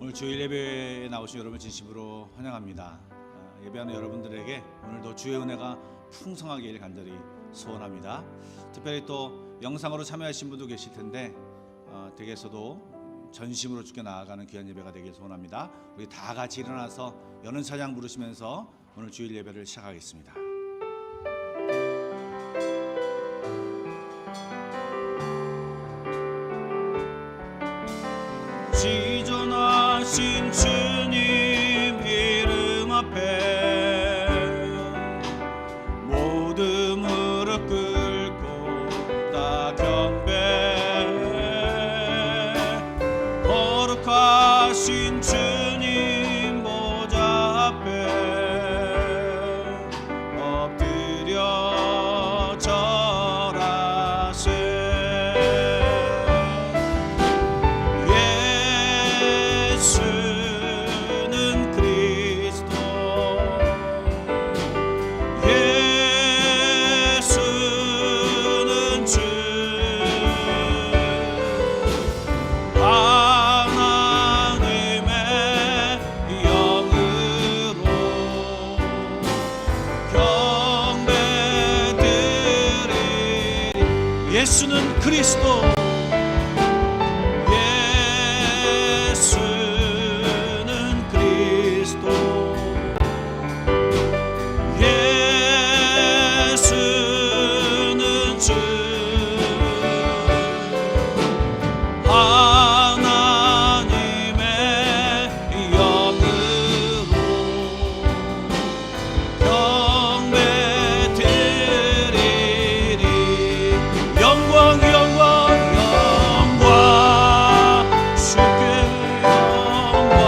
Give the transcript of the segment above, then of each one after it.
오늘 주일 예배에 나오신 여러분 진심으로 환영합니다. 예배하는 여러분들에게 오늘도 주의 은혜가 풍성하길 간절히 소원합니다. 특별히 또 영상으로 참여하신 분도 계실 텐데 댁에서도 전심으로 주께 나아가는 귀한 예배가 되길 소원합니다. 우리 다 같이 일어나서 여는 찬양 부르시면서 오늘 주일 예배를 시작하겠습니다. 지존하신 주님 이름 앞에 모든 무릎 꿇고 다 경배, 거룩하신 주님 보좌 앞에 엎드려 절하세. 예수는 그리스도, 예수는 그리스도, 예수는 주, 하나님의 영으로 경배 드리리. 영광 주께, 영광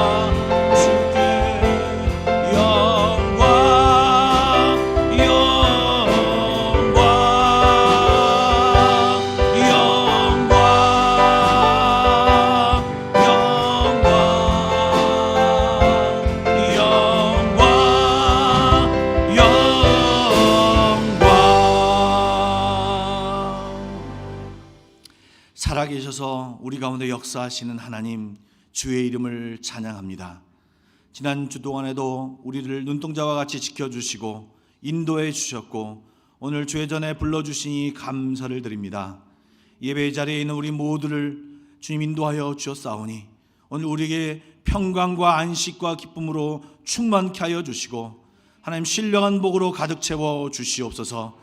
주께, 영광 살아계셔서 우리 가운데 역사하시는 하나님, 주의 이름을 찬양합니다. 지난 주 동안에도 우리를 눈동자와 같이 지켜주시고 인도해 주셨고 오늘 주의 전에 불러주시니 감사를 드립니다. 예배의 자리에 있는 우리 모두를 주님 인도하여 주셨사오니 오늘 우리에게 평강과 안식과 기쁨으로 충만케 하여 주시고 하나님 신령한 복으로 가득 채워 주시옵소서.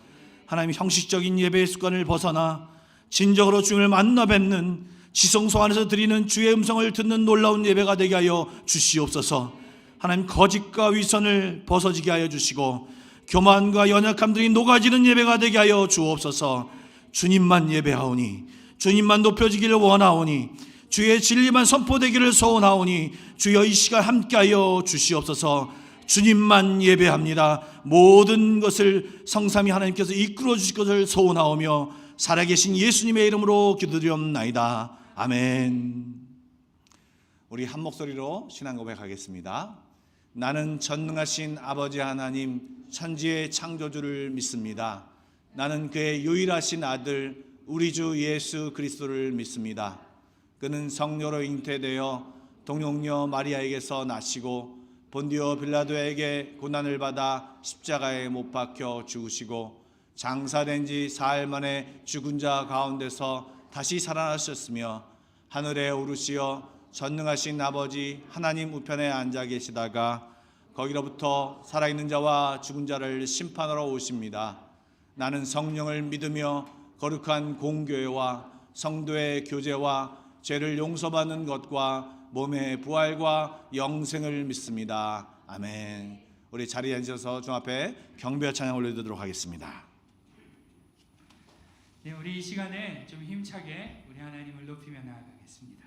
하나님 형식적인 예배의 습관을 벗어나 진정으로 주님을 만나 뵙는 지성소 안에서 드리는 주의 음성을 듣는 놀라운 예배가 되게 하여 주시옵소서. 하나님 거짓과 위선을 벗어지게 하여 주시고 교만과 연약함들이 녹아지는 예배가 되게 하여 주옵소서. 주님만 예배하오니, 주님만 높여지기를 원하오니, 주의 진리만 선포되기를 소원하오니 주여 이 시간 함께하여 주시옵소서. 주님만 예배합니다. 모든 것을 성삼위 하나님께서 이끌어 주실 것을 소원하오며 살아계신 예수님의 이름으로 기도드리옵나이다. 아멘. 우리 한 목소리로 신앙 고백하겠습니다. 나는 전능하신 아버지 하나님 천지의 창조주를 믿습니다. 나는 그의 유일하신 아들 우리 주 예수 그리스도를 믿습니다. 그는 성녀로 잉태되어 동용녀 마리아에게서 나시고 본디오 빌라도에게 고난을 받아 십자가에 못 박혀 죽으시고 장사된 지 사흘 만에 죽은 자 가운데서 다시 살아나셨으며 하늘에 오르시어 전능하신 아버지 하나님 우편에 앉아 계시다가 거기로부터 살아있는 자와 죽은 자를 심판하러 오십니다. 나는 성령을 믿으며 거룩한 공교회와 성도의 교제와 죄를 용서받는 것과 몸의 부활과 영생을 믿습니다. 아멘. 우리 자리에 앉아서 주 앞에 경배 찬양 올려드리도록 하겠습니다. 네, 우리 이 시간에 좀 힘차게 우리 하나님을 높이며 나아가겠습니다.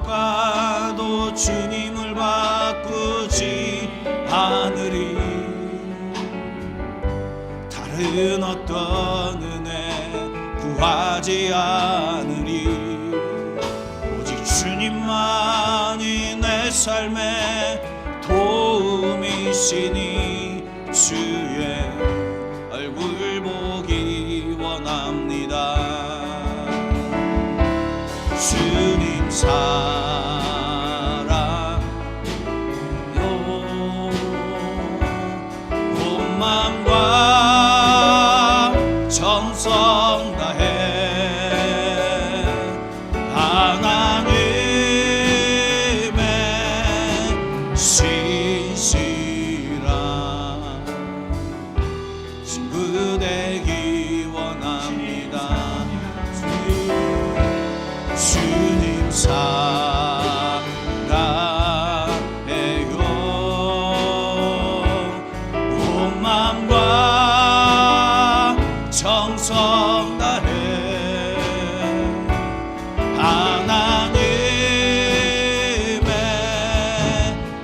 무엇과도 주님을 바꾸지 않으리. 다른 어떤 은혜 구하지 않으리. 오직 주님만이 내 삶의 도움이시니 주의 얼굴 보기 원합니다. 주님 사랑요 온 마음과 정성 다해 하나님의 신실한 친구 되기 원합니다. 주님 사랑해요. 온 마음과 정성 다해 하나님의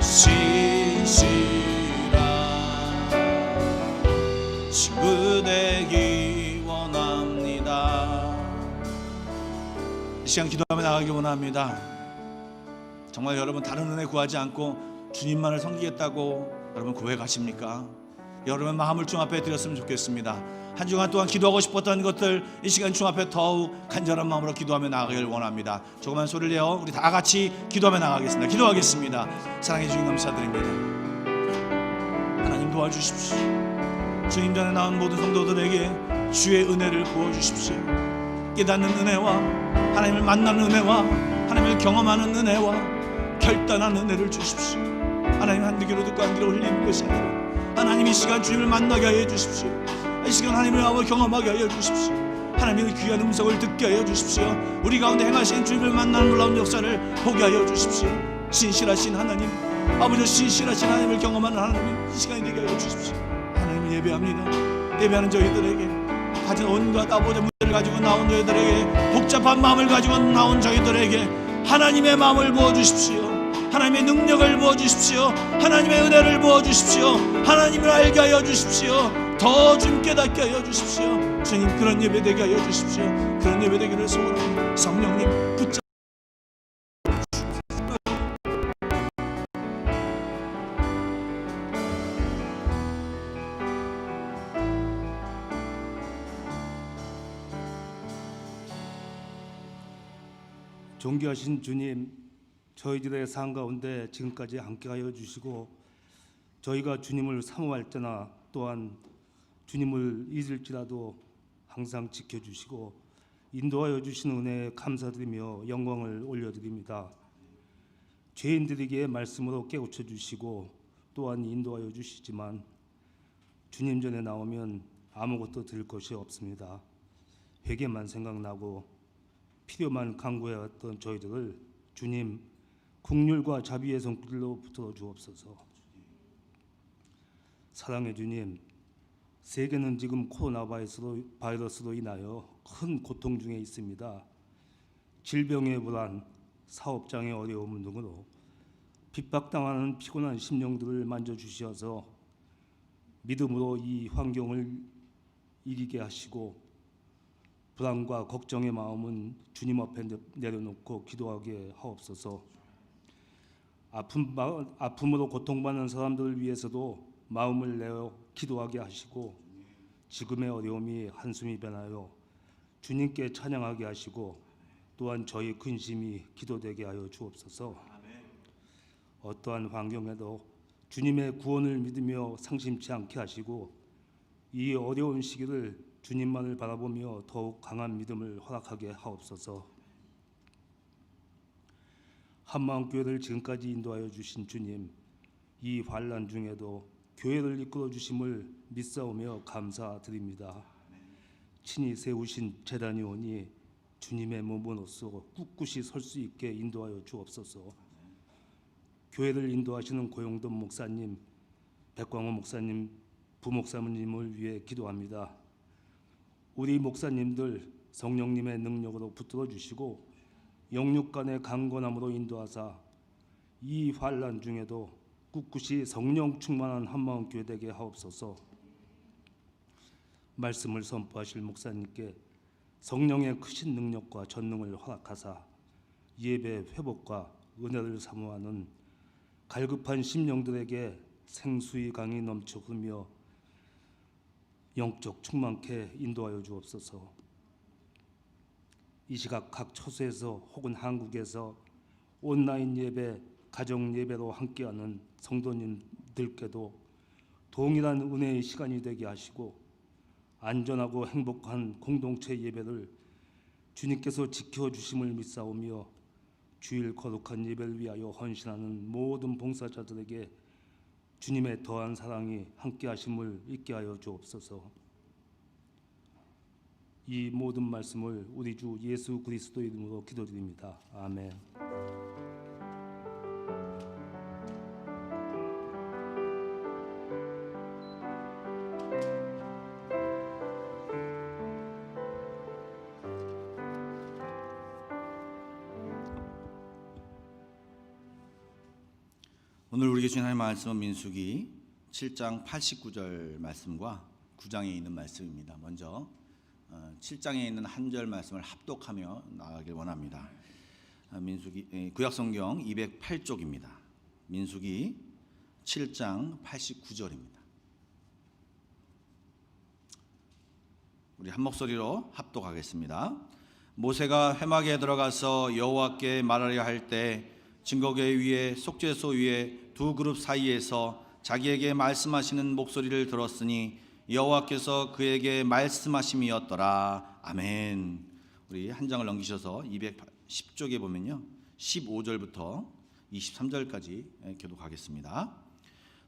신실한 친구 되기 원합니다. 이 시간 기도하며 나가기 원합니다. 정말 여러분 다른 은혜 구하지 않고 주님만을 섬기겠다고 여러분 고백하십니까? 여러분 마음을 주 앞에 드렸으면 좋겠습니다. 한 주간 동안 기도하고 싶었던 것들 이 시간 주 앞에 더욱 간절한 마음으로 기도하며 나아가길 원합니다. 조그만 소리를 내어 우리 다 같이 기도하며 나가겠습니다. 기도하겠습니다. 사랑해 주님 감사드립니다. 하나님 도와주십시오. 주님 전에 나온 모든 성도들에게 주의 은혜를 부어주십시오. 깨닫는 은혜와 하나님을 만나는 은혜와 하나님을 경험하는 은혜와 결단한 은혜를 주십시오. 하나님 한두 귀로 듣고 한 귀로 흘리는 것이 아니라 하나님 이 시간 주님을 만나게 하여 주십시오. 이 시간 하나님을 아버 경험하게 하여 주십시오. 하나님의 귀한 음성을 듣게 하여 주십시오. 우리 가운데 행하신 주님을 만나는 놀라운 역사를 보게 하여 주십시오. 신실하신 하나님, 아버지 신실하신 하나님을 경험하는 하나님 이 시간이 되게 하여 주십시오. 하나님 예배합니다. 예배하는 저희들에게 가진 온갖 아버지 문제를 가지고 나온 저희들에게 복잡한 마음을 가지고 나온 저희들에게 하나님의 마음을 부어주십시오. 하나님의 능력을 부어주십시오. 하나님의 은혜를 부어주십시오. 하나님을 알게 하여 주십시오. 더 좀 깨닫게 하여 주십시오. 주님 그런 예배 되게 하여 주십시오. 그런 예배 되기를 소원합니다. 성령님 붙잡 존귀하신 주님, 저희들의 삶 가운데 지금까지 함께하여 주시고 저희가 주님을 사모할 때나 또한 주님을 잊을지라도 항상 지켜주시고 인도하여 주시는 은혜에 감사드리며 영광을 올려드립니다. 죄인들에게 말씀으로 깨우쳐 주시고 또한 인도하여 주시지만 주님 전에 나오면 아무것도 들을 것이 없습니다. 회개만 생각나고 필요만 간구해왔던 저희들을 주님 긍휼과 자비의 손길로 붙들어 주옵소서. 사랑의 주님, 세계는 지금 코로나 바이러스로 인하여 큰 고통 중에 있습니다. 질병의 불안, 사업장의 어려움 등으로 핍박당하는 피곤한 심령들을 만져주셔서 믿음으로 이 환경을 이기게 하시고 불안과 걱정의 마음은 주님 앞에 내려놓고 기도하게 하옵소서. 아픔으로 고통받는 사람들을 위해서도 마음을 내어 기도하게 하시고 지금의 어려움이 한숨이 변하여 주님께 찬양하게 하시고 또한 저희 근심이 기도되게 하여 주옵소서. 어떠한 환경에도 주님의 구원을 믿으며 상심치 않게 하시고 이 어려운 시기를 주님만을 바라보며 더욱 강한 믿음을 허락하게 하옵소서. 한마음교회를 지금까지 인도하여 주신 주님, 이 환난 중에도 교회를 이끌어 주심을 믿사오며 감사드립니다. 친히 세우신 제단이 오니 주님의 몸으로서 꿋꿋이 설 수 있게 인도하여 주옵소서. 교회를 인도하시는 고용돈 목사님, 백광호 목사님, 부목사님을 위해 기도합니다. 우리 목사님들 성령님의 능력으로 붙들어 주시고 영육 간의 강건함으로 인도하사 이 환난 중에도 꿋꿋이 성령 충만한 한마음 교회 되게 하옵소서. 말씀을 선포하실 목사님께 성령의 크신 능력과 전능을 허락하사 예배 회복과 은혜를 사모하는 갈급한 심령들에게 생수의 강이 넘쳐 흐르며 영적 충만케 인도하여 주옵소서. 이 시각 각 처소에서 혹은 한국에서 온라인 예배, 가정 예배로 함께하는 성도님들께도 동일한 은혜의 시간이 되게 하시고 안전하고 행복한 공동체 예배를 주님께서 지켜주심을 믿사오며 주일 거룩한 예배를 위하여 헌신하는 모든 봉사자들에게 주님의 더한 사랑이 함께하심을 잊게 하여 주옵소서. 이 모든 말씀을 우리 주 예수 그리스도 이름으로 기도드립니다. 아멘. 오늘 우리에게 주신 하나님의 말씀은 민수기 7장 89절 말씀과 9장에 있는 말씀입니다. 먼저 7장에 있는 한 절 말씀을 합독하며 나가길 원합니다. 민수기 구약성경 208쪽입니다. 민수기 7장 89절입니다. 우리 한 목소리로 합독하겠습니다. 모세가 회막에 들어가서 여호와께 말하려 할 때 증거궤 위에 속죄소 위에 두 그룹 사이에서 자기에게 말씀하시는 목소리를 들었으니 여호와께서 그에게 말씀하심이었더라. 아멘. 우리 한 장을 넘기셔서 210쪽에 보면요, 15절부터 23절까지 교독하겠습니다.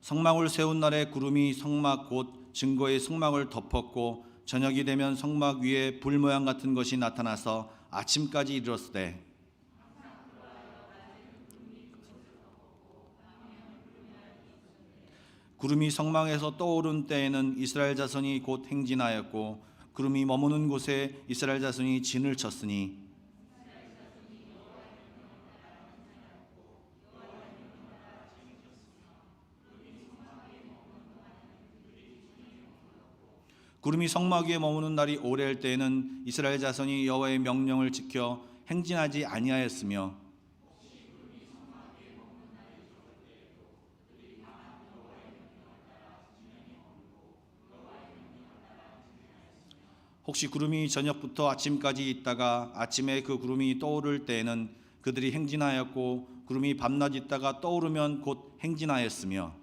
성막을 세운 날에 구름이 성막 곧 증거의 성막을 덮었고 저녁이 되면 성막 위에 불 모양 같은 것이 나타나서 아침까지 이르렀으되 구름이 성막에서 떠오른 때에는 이스라엘 자손이 곧 행진하였고 구름이 머무는 곳에 이스라엘 자손이 진을 쳤으니 구름이 성막 위에 머무는 날이 오래할 때에는 이스라엘 자손이 여호와의 명령을 지켜 행진하지 아니하였으며 혹시 구름이 저녁부터 아침까지 있다가 아침에 그 구름이 떠오를 때에는 그들이 행진하였고 구름이 밤낮 있다가 떠오르면 곧 행진하였으며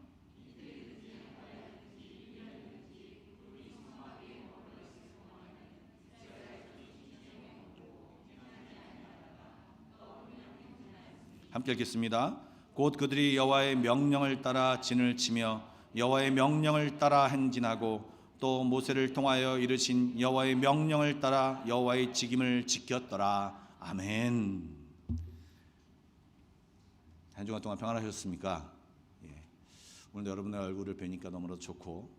함께 읽겠습니다. 곧 그들이 여호와의 명령을 따라 진을 치며 여호와의 명령을 따라 행진하고 또 모세를 통하여 이르신 여호와의 명령을 따라 여호와의 직임을 지켰더라. 아멘. 한 주간 동안 평안하셨습니까? 오늘도 여러분의 얼굴을 뵈니까 너무나 좋고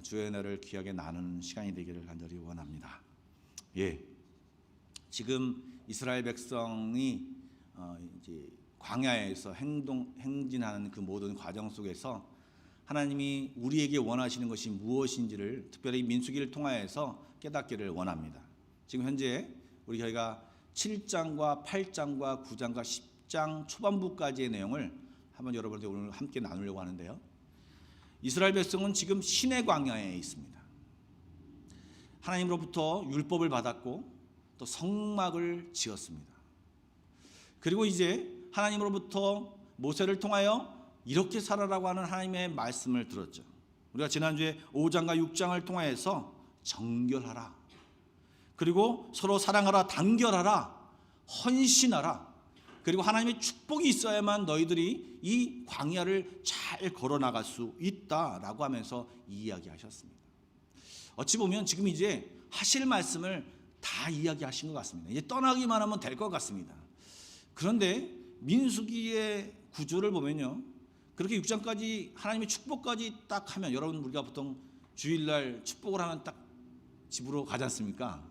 주의 은혜를 귀하게 나누는 시간이 되기를 간절히 원합니다. 지금 이스라엘 백성이 이제 광야에서 행진하는 그 모든 과정 속에서 하나님이 우리에게 원하시는 것이 무엇인지를 특별히 민수기를 통하여서 깨닫기를 원합니다. 지금 현재 우리 교회가 7장과 8장과 9장과 10장 초반부까지의 내용을 한번 여러분들 오늘 함께 나누려고 하는데요. 이스라엘 백성은 지금 신의 광야에 있습니다. 하나님으로부터 율법을 받았고 또 성막을 지었습니다. 그리고 이제 하나님으로부터 모세를 통하여 이렇게 살아라고 하는 하나님의 말씀을 들었죠. 우리가 지난주에 5장과 6장을 통해서 정결하라, 그리고 서로 사랑하라, 단결하라, 헌신하라, 그리고 하나님의 축복이 있어야만 너희들이 이 광야를 잘 걸어나갈 수 있다라고 하면서 이야기하셨습니다. 어찌 보면 지금 이제 하실 말씀을 다 이야기하신 것 같습니다. 이제 떠나기만 하면 될 것 같습니다. 그런데 민수기의 구조를 보면요, 그렇게 6장까지 하나님의 축복까지 딱 하면, 여러분 우리가 보통 주일날 축복을 하면 딱 집으로 가지 않습니까?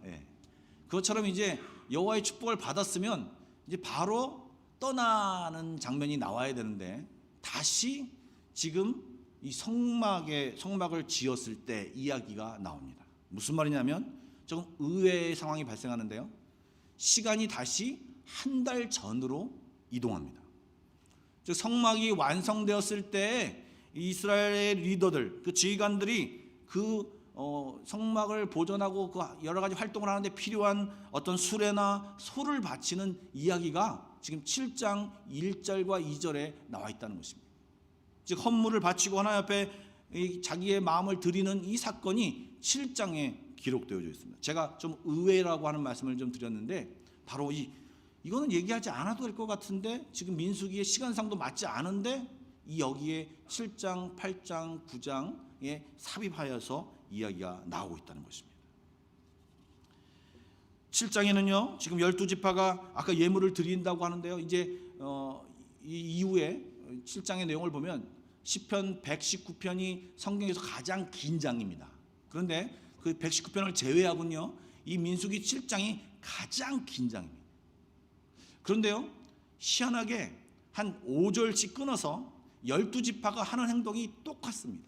그것처럼 이제 여호와의 축복을 받았으면 이제 바로 떠나는 장면이 나와야 되는데 다시 지금 이 성막을 지었을 때 이야기가 나옵니다. 무슨 말이냐면 조금 의외의 상황이 발생하는데요. 시간이 다시 한 달 전으로 이동합니다. 즉 성막이 완성되었을 때 이스라엘의 리더들, 그 지휘관들이 그 성막을 보존하고 그 여러 가지 활동을 하는데 필요한 어떤 수레나 소를 바치는 이야기가 지금 7장 1절과 2절에 나와 있다는 것입니다. 즉 헌물을 바치고 하나님 앞에 자기의 마음을 드리는 이 사건이 7장에 기록되어 있습니다. 제가 좀 의외라고 하는 말씀을 좀 드렸는데 바로 이거는 얘기하지 않아도 될 것 같은데 지금 민수기의 시간상도 맞지 않은데 이 여기에 7장, 8장, 9장에 삽입하여서 이야기가 나오고 있다는 것입니다. 7장에는요 지금 12지파가 아까 예물을 드린다고 하는데요, 이제 이 이후에 7장의 내용을 보면 시편 119편이 성경에서 가장 긴 장입니다. 그런데 그 119편을 제외하고는요 이 민수기 7장이 가장 긴 장입니다. 그런데요 희한하게 한 5절씩 끊어서 12지파가 하는 행동이 똑같습니다.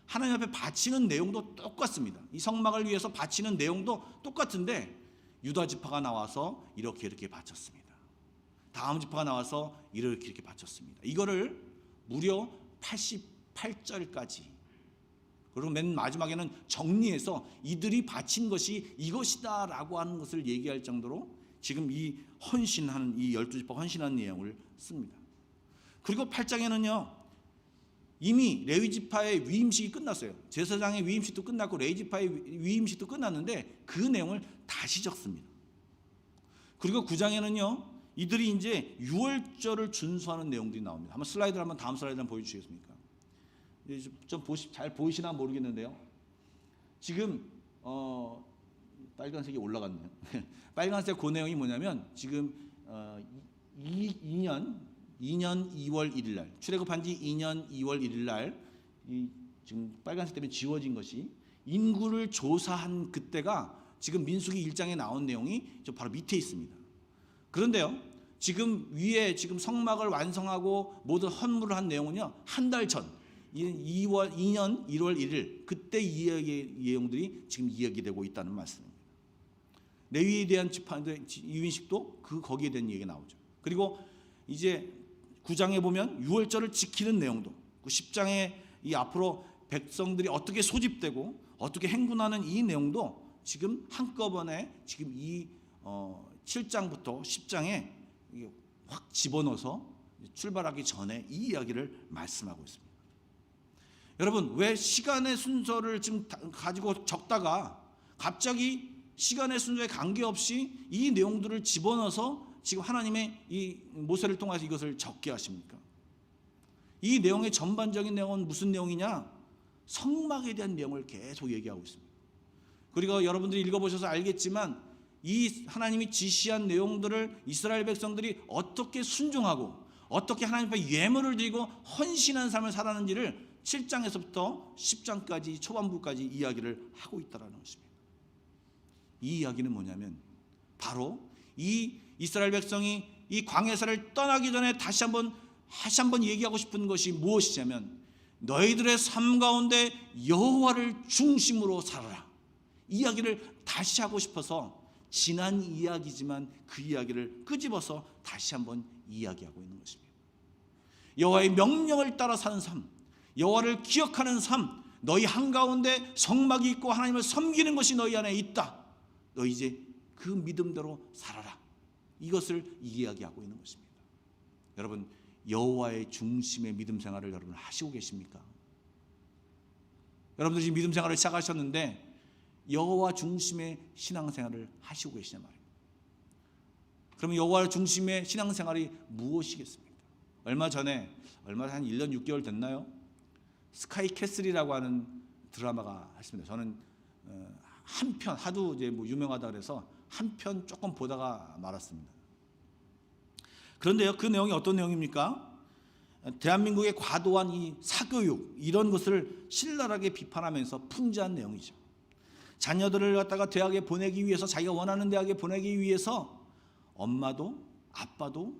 하나님 앞에 바치는 내용도 똑같습니다. 이 성막을 위해서 바치는 내용도 똑같은데 유다 지파가 나와서 이렇게 바쳤습니다. 다음 지파가 나와서 이렇게 바쳤습니다. 이거를 무려 88절까지, 그리고 맨 마지막에는 정리해서 이들이 바친 것이 이것이다라고 하는 것을 얘기할 정도로 지금 이 헌신하는, 이 12지파 헌신하는 내용을 씁니다. 그리고 8장에는요 이미 레위지파의 위임식이 끝났어요. 제사장의 위임식도 끝났고 레위지파의 위임식도 끝났는데 그 내용을 다시 적습니다. 그리고 9장에는요 이들이 이제 유월절을 준수하는 내용들이 나옵니다. 한번 슬라이드를 다음 슬라이드 한번 보여주시겠습니까? 좀 잘 보이시나 모르겠는데요. 지금 빨간색이 올라갔네요. 빨간색 그 내용이 뭐냐면 지금 2년 2월 1일 날, 출애굽한 지 2년 2월 1일 날, 지금 빨간색 때문에 지워진 것이 인구를 조사한 그때가 지금 민수기 1장에 나온 내용이 저 바로 밑에 있습니다. 그런데요 지금 위에 지금 성막을 완성하고 모든 헌물을 한 내용은요 한 달 전 2년 1월 1일 그때 이야기 내용들이 지금 이야기되고 있다는 말씀입니다. 레위에 대한 유인식도 거기에 대한 얘기가 나오죠. 그리고 이제 9장에 보면 유월절을 지키는 내용도, 10장에 이 앞으로 백성들이 어떻게 소집되고 어떻게 행군하는 이 내용도 지금 한꺼번에 지금 이 7장부터 10장에 확 집어넣어서 출발하기 전에 이 이야기를 말씀하고 있습니다. 여러분, 왜 시간의 순서를 지금 가지고 적다가 갑자기 시간의 순서에 관계없이 이 내용들을 집어넣어서 지금 하나님의 이 모세를 통해서 이것을 적게 하십니까? 이 내용의 전반적인 내용은 무슨 내용이냐? 성막에 대한 내용을 계속 얘기하고 있습니다. 그리고 여러분들이 읽어보셔서 알겠지만 이 하나님이 지시한 내용들을 이스라엘 백성들이 어떻게 순종하고 어떻게 하나님 앞에 예물을 드리고 헌신한 삶을 살았는지를 7장에서부터 10장까지 초반부까지 이야기를 하고 있다는 것입니다. 이 이야기는 뭐냐면 바로 이 이스라엘 백성이 이 광야사를 떠나기 전에 다시 한번 얘기하고 싶은 것이 무엇이냐면 너희들의 삶 가운데 여호와를 중심으로 살아라. 이야기를 다시 하고 싶어서 지난 이야기지만 그 이야기를 끄집어서 다시 한번 이야기하고 있는 것입니다. 여호와의 명령을 따라 사는 삶, 여호와를 기억하는 삶, 너희 한가운데 성막이 있고 하나님을 섬기는 것이 너희 안에 있다. 너 이제 그 믿음대로 살아라. 이것을 이야기하고 있는 것입니다. 여러분, 여호와의 중심의 믿음 생활을 여러분 하시고 계십니까? 여러분들 지금 믿음 생활을 시작하셨는데 여호와 중심의 신앙생활을 하시고 계시냐 말입니다. 그러면 여호와 중심의 신앙생활이 무엇이겠습니까? 얼마 전에 한 1년 6개월 됐나요? 스카이 캐슬이라고 하는 드라마가 있습니다. 저는 한 편 하도 이제 뭐 유명하다 그래서 한 편 조금 보다가 말았습니다. 그런데요, 그 내용이 어떤 내용입니까? 대한민국의 과도한 이 사교육 이런 것을 신랄하게 비판하면서 풍자한 내용이죠. 자녀들을 갖다가 대학에 보내기 위해서, 자기가 원하는 대학에 보내기 위해서 엄마도 아빠도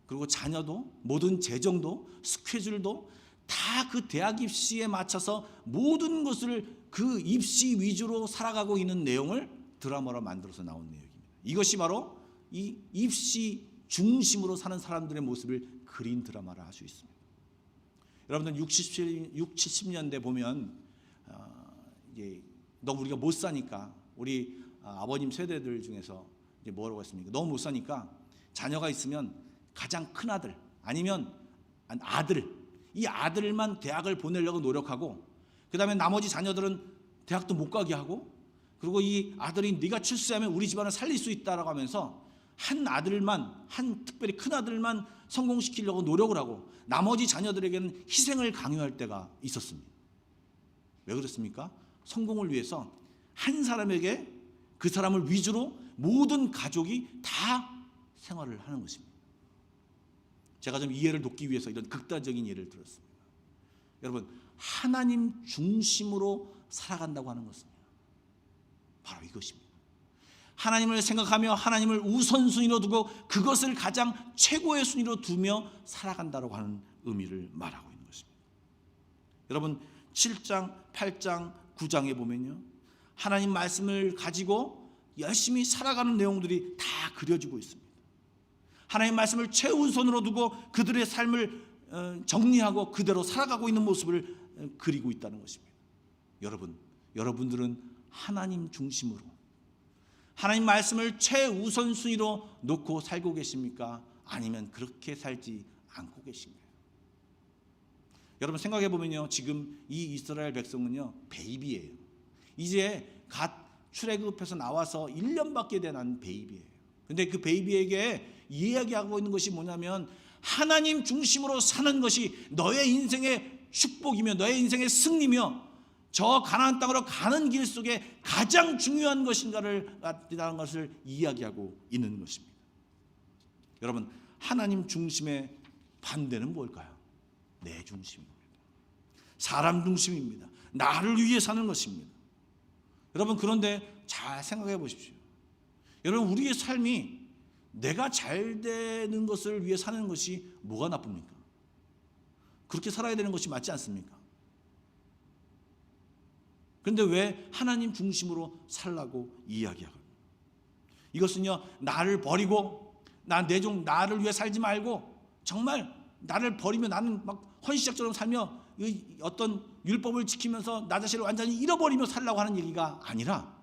그리고 자녀도 모든 재정도 스케줄도 다 그 대학 입시에 맞춰서 모든 것을 그 입시 위주로 살아가고 있는 내용을 드라마로 만들어서 나온 내용입니다. 이것이 바로 이 입시 중심으로 사는 사람들의 모습을 그린 드라마라 할 수 있습니다. 여러분들 60, 70년대 보면 이제 너무 우리가 못 사니까 우리 아버님 세대들 중에서 이제 뭐라고 했습니까? 너무 못 사니까 자녀가 있으면 가장 큰 아들 아니면 아들, 이 아들만 대학을 보내려고 노력하고 그 다음에 나머지 자녀들은 대학도 못 가게 하고 그리고 이 아들이 네가 출세하면 우리 집안을 살릴 수 있다라고 하면서 한 아들만, 한 특별히 큰 아들만 성공시키려고 노력을 하고 나머지 자녀들에게는 희생을 강요할 때가 있었습니다. 왜 그렇습니까? 성공을 위해서 한 사람에게 그 사람을 위주로 모든 가족이 다 생활을 하는 것입니다. 제가 좀 이해를 돕기 위해서 이런 극단적인 예를 들었습니다. 여러분, 하나님 중심으로 살아간다고 하는 것은 바로 이것입니다. 하나님을 생각하며 하나님을 우선순위로 두고 그것을 가장 최고의 순위로 두며 살아간다고 하는 의미를 말하고 있는 것입니다. 여러분, 7장, 8장, 9장에 보면요, 하나님 말씀을 가지고 열심히 살아가는 내용들이 다 그려지고 있습니다. 하나님의 말씀을 최우선으로 두고 그들의 삶을 정리하고 그대로 살아가고 있는 모습을 그리고 있다는 것입니다. 여러분들은 하나님 중심으로 하나님 말씀을 최우선순위로 놓고 살고 계십니까? 아니면 그렇게 살지 않고 계신가요? 여러분 생각해 보면요, 지금 이 이스라엘 백성은요 베이비예요. 이제 갓 출애굽해서 나와서 1년밖에 된 베이비예요. 근데 그 베이비에게 이야기하고 있는 것이 뭐냐면 하나님 중심으로 사는 것이 너의 인생의 축복이며 너의 인생의 승리며 저 가나안 땅으로 가는 길 속에 가장 중요한 것인가를 라는 것을 이야기하고 있는 것입니다. 여러분, 하나님 중심의 반대는 뭘까요? 내 중심입니다. 사람 중심입니다. 나를 위해 사는 것입니다. 여러분, 그런데 잘 생각해 보십시오. 여러분, 우리의 삶이 내가 잘 되는 것을 위해 사는 것이 뭐가 나쁩니까? 그렇게 살아야 되는 것이 맞지 않습니까? 그런데 왜 하나님 중심으로 살라고 이야기하고, 이것은요 나를 버리고 나를 위해 살지 말고 정말 나를 버리며 나는 막 헌시작처럼 살며 어떤 율법을 지키면서 나 자신을 완전히 잃어버리며 살라고 하는 얘기가 아니라,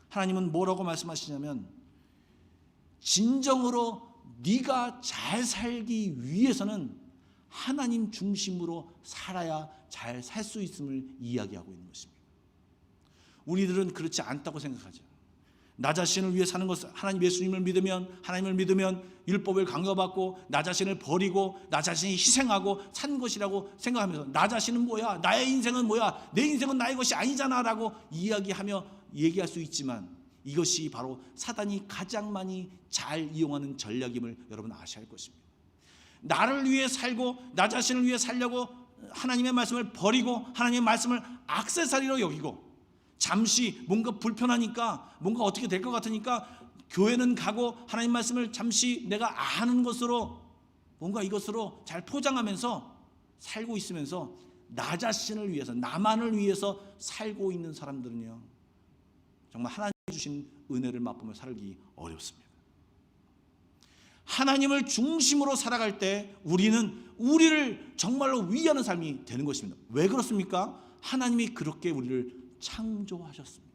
하나님은 뭐라고 말씀하시냐면 진정으로 네가 잘 살기 위해서는 하나님 중심으로 살아야 잘 살 수 있음을 이야기하고 있는 것입니다. 우리들은 그렇지 않다고 생각하죠. 나 자신을 위해 사는 것, 하나님 예수님을 믿으면, 하나님을 믿으면 율법을 강요받고 나 자신을 버리고 나 자신이 희생하고 산 것이라고 생각하면서 나 자신은 뭐야? 나의 인생은 뭐야? 내 인생은 나의 것이 아니잖아 라고 얘기할 수 있지만, 이것이 바로 사단이 가장 많이 잘 이용하는 전략임을 여러분 아셔야 할 것입니다. 나를 위해 살고 나 자신을 위해 살려고 하나님의 말씀을 버리고 하나님의 말씀을 액세서리로 여기고, 잠시 뭔가 불편하니까 뭔가 어떻게 될 것 같으니까 교회는 가고 하나님 말씀을 잠시 내가 아는 것으로 뭔가 이것으로 잘 포장하면서 살고 있으면서 나 자신을 위해서, 나만을 위해서 살고 있는 사람들은요 정말 하나님이 주신 은혜를 맛보며 살기 어렵습니다. 하나님을 중심으로 살아갈 때 우리를 정말로 위하는 삶이 되는 것입니다. 왜 그렇습니까? 하나님이 그렇게 우리를 창조하셨습니다.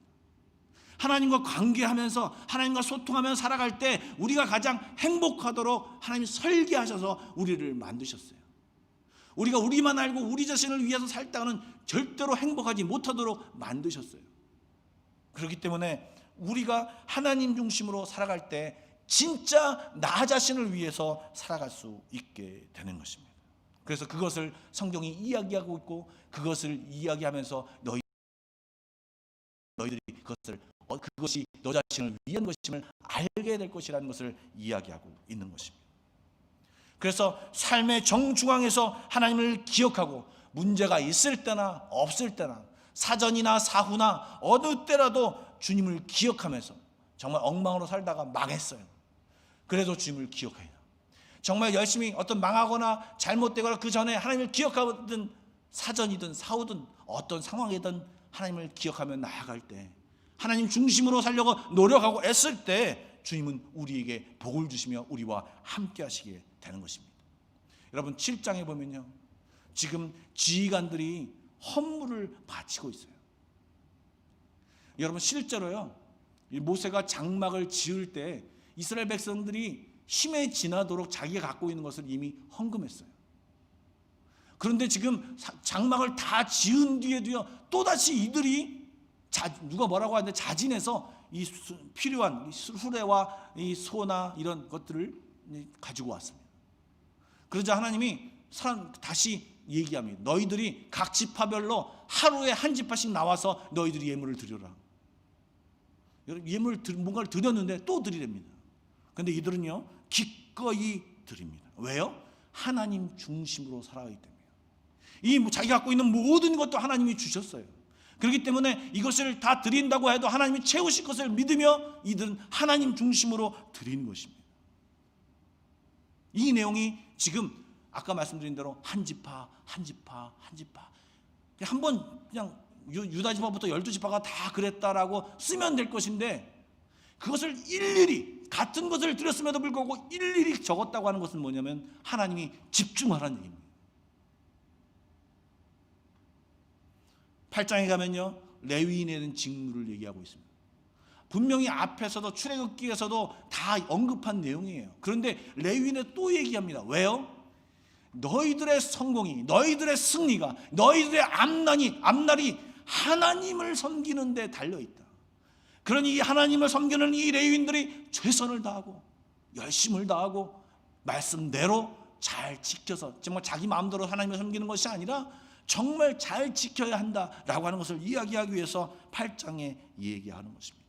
하나님과 관계하면서 하나님과 소통하면서 살아갈 때 우리가 가장 행복하도록 하나님이 설계하셔서 우리를 만드셨어요. 우리가 우리만 알고 우리 자신을 위해서 살다가는 절대로 행복하지 못하도록 만드셨어요. 그렇기 때문에 우리가 하나님 중심으로 살아갈 때 진짜 나 자신을 위해서 살아갈 수 있게 되는 것입니다. 그래서 그것을 성경이 이야기하고 있고, 그것을 이야기하면서 너희들이 그것이 너 자신을 위한 것임을 알게 될 것이라는 것을 이야기하고 있는 것입니다. 그래서 삶의 정중앙에서 하나님을 기억하고 문제가 있을 때나 없을 때나 사전이나 사후나 어느 때라도 주님을 기억하면서, 정말 엉망으로 살다가 망했어요. 그래도 주님을 기억해야 돼요. 정말 열심히 어떤 망하거나 잘못되거나 그 전에 하나님을 기억하든 사전이든 사후든 어떤 상황이든 하나님을 기억하며 나아갈 때, 하나님 중심으로 살려고 노력하고 애쓸 때 주님은 우리에게 복을 주시며 우리와 함께 하시게 되는 것입니다. 여러분 7장에 보면요, 지금 지휘관들이 헌물을 바치고 있어요. 여러분 실제로요, 모세가 장막을 지을 때 이스라엘 백성들이 힘에 지나도록 자기가 갖고 있는 것을 이미 헌금했어요. 그런데 지금 장막을 다 지은 뒤에도요, 또다시 이들이 누가 뭐라고 하는데 자진해서 이 필요한 수레와 이 소나 이런 것들을 가지고 왔습니다. 그러자 하나님이 다시 얘기합니다. 너희들이 각 지파별로 하루에 한 지파씩 나와서 너희들이 예물을 드려라. 뭔가를 드렸는데 또 드리랍니다. 그런데 이들은요 기꺼이 드립니다. 왜요? 하나님 중심으로 살아가기 때문에. 자기가 갖고 있는 모든 것도 하나님이 주셨어요. 그렇기 때문에 이것을 다 드린다고 해도 하나님이 채우실 것을 믿으며 이들은 하나님 중심으로 드리는 것입니다. 이 내용이 지금 아까 말씀드린 대로 한 지파 한번 그냥 유다 지파부터 12지파가 다 그랬다라고 쓰면 될 것인데, 그것을 일일이 같은 것을 드렸음에도 불구하고 일일이 적었다고 하는 것은 뭐냐면 하나님이 집중하라는 얘기입니다. 8장에 가면요, 레위인에 대한 직무를 얘기하고 있습니다. 분명히 앞에서도 출애굽기에서도 다 언급한 내용이에요. 그런데 레위인에 또 얘기합니다. 왜요? 너희들의 성공이, 너희들의 승리가, 너희들의 앞날이 하나님을 섬기는 데 달려있다. 그러니 이 하나님을 섬기는 이 레위인들이 최선을 다하고 열심을 다하고 말씀대로 잘 지켜서 정말 자기 마음대로 하나님을 섬기는 것이 아니라 정말 잘 지켜야 한다라고 하는 것을 이야기하기 위해서 8장에 얘기하는 것입니다.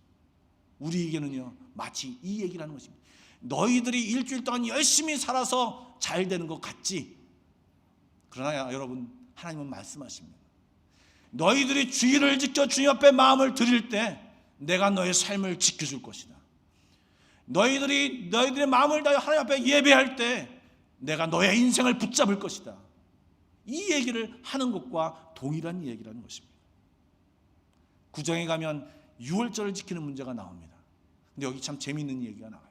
우리에게는요, 마치 이 얘기를 하는 것입니다. 너희들이 일주일 동안 열심히 살아서 잘 되는 것 같지? 그러나 여러분, 하나님은 말씀하십니다. 너희들이 주의를 지켜 주님 앞에 마음을 드릴 때 내가 너의 삶을 지켜줄 것이다. 너희들의 마음을 다해 하나님 앞에 예배할 때 내가 너의 인생을 붙잡을 것이다. 이 얘기를 하는 것과 동일한 얘기라는 것입니다. 9장에 가면 유월절을 지키는 문제가 나옵니다. 근데 여기 참 재미있는 얘기가 나와요.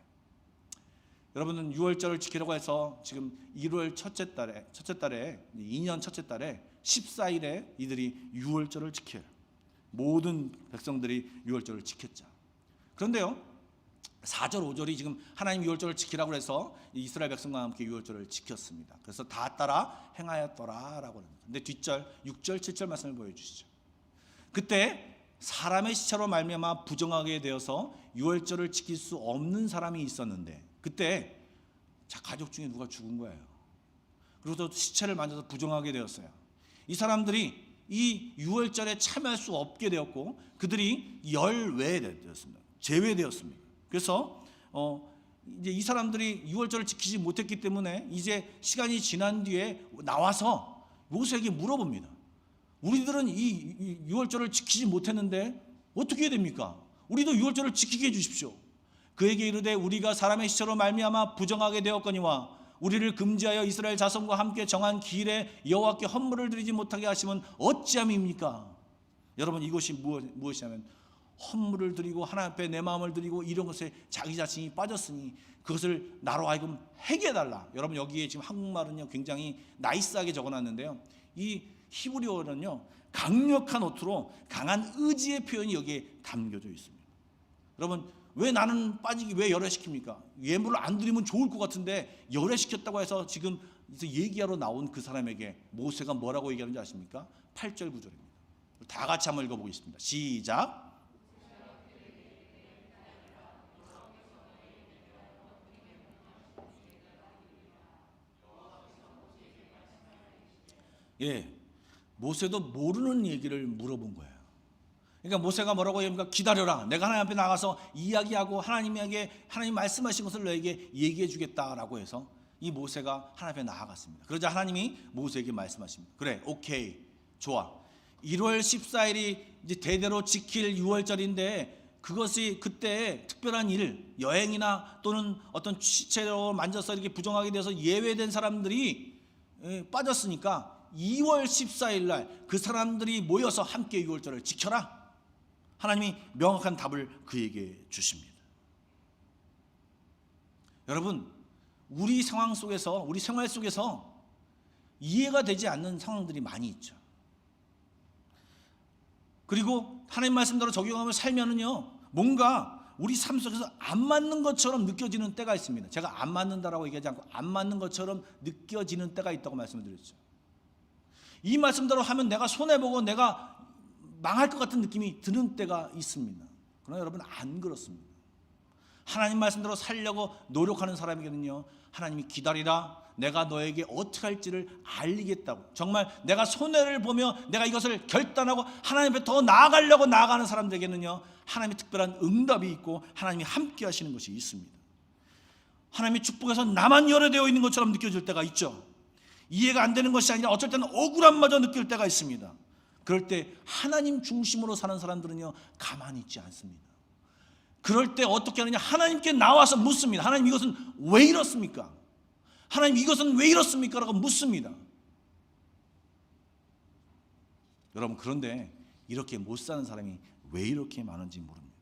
여러분은 유월절을 지키려고 해서 지금 1월 첫째 달에 2년 첫째 달에 14일에 이들이 유월절을 지켜요. 모든 백성들이 유월절을 지켰죠. 그런데요, 4절 5절이 지금 하나님 유월절을 지키라고 해서 이스라엘 백성과 함께 유월절을 지켰습니다. 그래서 다 따라 행하였더라라고 합니다. 근데 뒷절 6절 7절 말씀을 보여주시죠. 그때 사람의 시체로 말미암아 부정하게 되어서 유월절을 지킬 수 없는 사람이 있었는데, 그때 가족 중에 누가 죽은 거예요. 그리고 또 시체를 만져서 부정하게 되었어요. 이 사람들이 이 유월절에 참여할 수 없게 되었고 그들이 열외되었습니다. 제외되었습니다. 그래서 이제 이 사람들이 유월절을 지키지 못했기 때문에 이제 시간이 지난 뒤에 나와서 모세에게 물어봅니다. 우리들은 이 유월절을 지키지 못했는데 어떻게 해야 됩니까? 우리도 유월절을 지키게 해주십시오. 그에게 이르되 우리가 사람의 시체로 말미암아 부정하게 되었거니와 우리를 금지하여 이스라엘 자손과 함께 정한 기일에 여호와께 헌물을 드리지 못하게 하시면 어찌함입니까? 여러분, 이것이 무엇이냐면 헌물을 드리고 하나님 앞에 내 마음을 드리고 이런 것에 자기 자신이 빠졌으니 그것을 나로 하여금 해결해달라. 여러분, 여기에 지금 한국말은요 굉장히 나이스하게 적어놨는데요, 이 히브리어는요 강력한 어투로 강한 의지의 표현이 여기에 담겨져 있습니다. 여러분, 왜 나는 빠지기 왜 열애시킵니까? 예물을 안 드리면 좋을 것 같은데 열애시켰다고 해서 지금 얘기하러 나온 그 사람에게 모세가 뭐라고 얘기하는지 아십니까? 8절 9절입니다. 다 같이 한번 읽어보겠습니다. 시작. 예, 모세도 모르는 얘기를 물어본 거예요. 그러니까 모세가 뭐라고 합니까? 기다려라. 내가 하나님 앞에 나가서 이야기하고 하나님에게 하나님 말씀하신 것을 너에게 얘기해 주겠다라고 해서 이 모세가 하나님 앞에 나아갔습니다. 그러자 하나님이 모세에게 말씀하십니다. 그래, 오케이, 좋아. 1월 14일이 이제 대대로 지킬 6월절인데 그것이 그때 특별한 일, 여행이나 또는 어떤 시체로 만져서 이렇게 부정하게 돼서 예외된 사람들이 빠졌으니까 2월 14일 날 그 사람들이 모여서 함께 6월절을 지켜라. 하나님이 명확한 답을 그에게 주십니다. 여러분, 우리 상황 속에서, 우리 생활 속에서 이해가 되지 않는 상황들이 많이 있죠. 그리고 하나님 말씀대로 적용하며 살면은요, 뭔가 우리 삶 속에서 안 맞는 것처럼 느껴지는 때가 있습니다. 제가 안 맞는다라고 얘기하지 않고 안 맞는 것처럼 느껴지는 때가 있다고 말씀을 드렸죠. 이 말씀대로 하면 내가 손해보고 내가 망할 것 같은 느낌이 드는 때가 있습니다. 그러나 여러분, 안 그렇습니다. 하나님 말씀대로 살려고 노력하는 사람에게는요, 하나님이 기다리라, 내가 너에게 어떻게 할지를 알리겠다고, 정말 내가 손해를 보며 내가 이것을 결단하고 하나님 앞에 더 나아가려고 나아가는 사람들에게는요, 하나님의 특별한 응답이 있고 하나님이 함께 하시는 것이 있습니다. 하나님의 축복에서 나만 열어되어 있는 것처럼 느껴질 때가 있죠. 이해가 안 되는 것이 아니라 어쩔 때는 억울함마저 느낄 때가 있습니다. 그럴 때 하나님 중심으로 사는 사람들은요, 가만히 있지 않습니다. 그럴 때 어떻게 하느냐? 하나님께 나와서 묻습니다. 하나님, 이것은 왜 이렇습니까? 하나님, 이것은 왜 이렇습니까? 라고 묻습니다. 여러분, 그런데 이렇게 못 사는 사람이 왜 이렇게 많은지 모릅니다.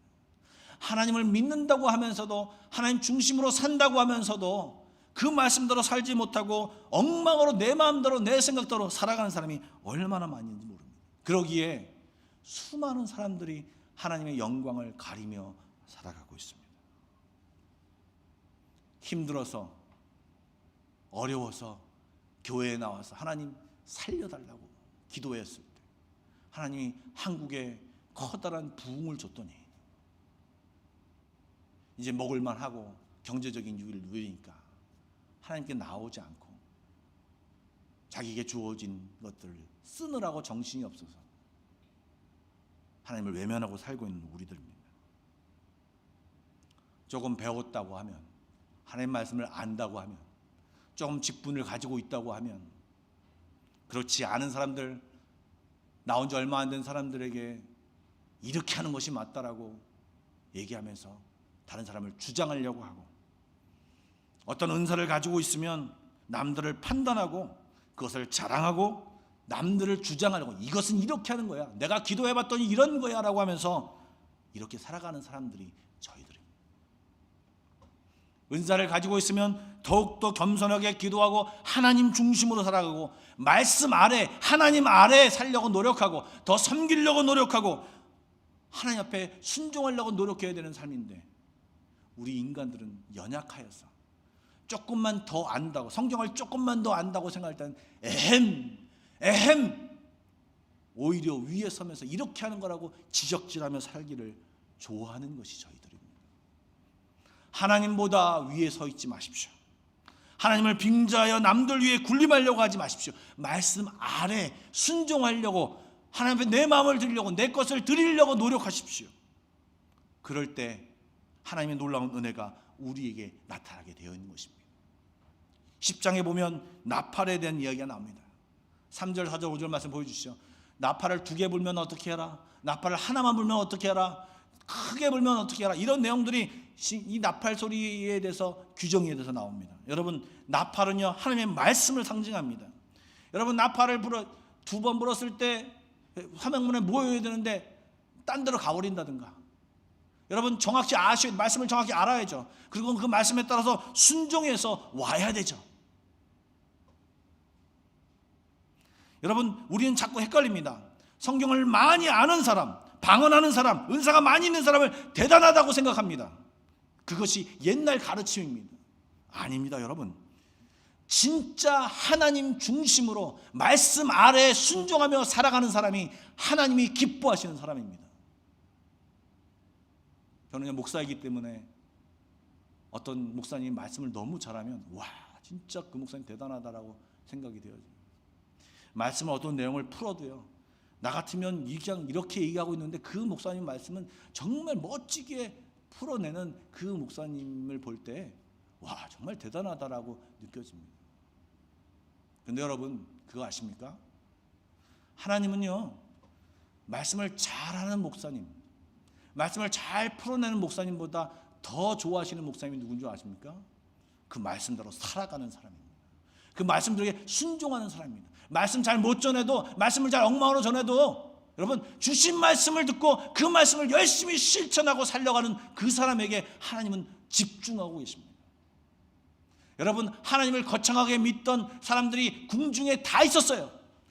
하나님을 믿는다고 하면서도 하나님 중심으로 산다고 하면서도 그 말씀대로 살지 못하고 엉망으로 내 마음대로 내 생각대로 살아가는 사람이 얼마나 많이 있는지 모릅니다. 그러기에 수많은 사람들이 하나님의 영광을 가리며 살아가고 있습니다. 힘들어서 어려워서 교회에 나와서 하나님 살려달라고 기도했을 때 하나님이 한국에 커다란 부흥을 줬더니 이제 먹을만 하고 경제적인 유익을 누리니까 하나님께 나오지 않고 자기에게 주어진 것들을 쓰느라고 정신이 없어서 하나님을 외면하고 살고 있는 우리들입니다. 조금 배웠다고 하면, 하나님 말씀을 안다고 하면, 조금 직분을 가지고 있다고 하면, 그렇지 않은 사람들, 나온 지 얼마 안 된 사람들에게 이렇게 하는 것이 맞다라고 얘기하면서 다른 사람을 주장하려고 하고, 어떤 은사를 가지고 있으면 남들을 판단하고 그것을 자랑하고 남들을 주장하려고, 이것은 이렇게 하는 거야, 내가 기도해봤더니 이런 거야 라고 하면서 이렇게 살아가는 사람들이 저희들입니다. 은사를 가지고 있으면 더욱더 겸손하게 기도하고 하나님 중심으로 살아가고 말씀 아래, 하나님 아래 살려고 노력하고 더 섬기려고 노력하고 하나님 앞에 순종하려고 노력해야 되는 삶인데, 우리 인간들은 연약하여서 조금만 더 안다고, 성경을 조금만 더 안다고 생각할 때는 에헴 오히려 위에 서면서 이렇게 하는 거라고 지적질하며 살기를 좋아하는 것이 저희들입니다. 하나님보다 위에 서 있지 마십시오. 하나님을 빙자하여 남들 위에 군림하려고 하지 마십시오. 말씀 아래 순종하려고, 하나님 앞에 내 마음을 드리려고, 내 것을 드리려고 노력하십시오. 그럴 때 하나님의 놀라운 은혜가 우리에게 나타나게 되어 있는 것입니다. 10장에 보면 나팔에 대한 이야기가 나옵니다. 3절, 4절, 5절 말씀 보여주시죠. 나팔을 2개 불면 어떻게 해라, 나팔을 하나만 불면 어떻게 해라, 크게 불면 어떻게 해라, 이런 내용들이 이 나팔 소리에 대해서, 규정에 대해서 나옵니다. 여러분, 나팔은요 하나님의 말씀을 상징합니다. 여러분, 나팔을 2번 불었을 때 화명문에 모여야 되는데 딴 데로 가버린다든가, 여러분 정확히 말씀을 정확히 알아야죠. 그리고 그 말씀에 따라서 순종해서 와야 되죠. 여러분, 우리는 자꾸 헷갈립니다. 성경을 많이 아는 사람, 방언하는 사람, 은사가 많이 있는 사람을 대단하다고 생각합니다. 그것이 옛날 가르침입니다. 아닙니다. 여러분, 진짜 하나님 중심으로 말씀 아래에 순종하며 살아가는 사람이 하나님이 기뻐하시는 사람입니다. 저는 목사이기 때문에 어떤 목사님이 말씀을 너무 잘하면 와, 진짜 그 목사님 대단하다라고 생각이 되어요. 말씀을 어떤 내용을 풀어도요, 나 같으면 그냥 이렇게 얘기하고 있는데 그 목사님 말씀은 정말 멋지게 풀어내는 그 목사님을 볼 때 와, 정말 대단하다라고 느껴집니다. 근데 여러분, 그거 아십니까? 하나님은요 말씀을 잘하는 목사님, 말씀을 잘 풀어내는 목사님보다 더 좋아하시는 목사님이 누군 줄 아십니까? 그 말씀대로 살아가는 사람입니다. 그 말씀들에게 순종하는 사람입니다. 말씀 잘 못 전해도, 말씀을 잘 엉망으로 전해도 여러분, 주신 말씀을 듣고 그 말씀을 열심히 실천하고 살려가는 그 사람에게 하나님은 집중하고 계십니다. 여러분, 하나님을 거창하게 믿던 사람들이 궁중에 다 있었어요.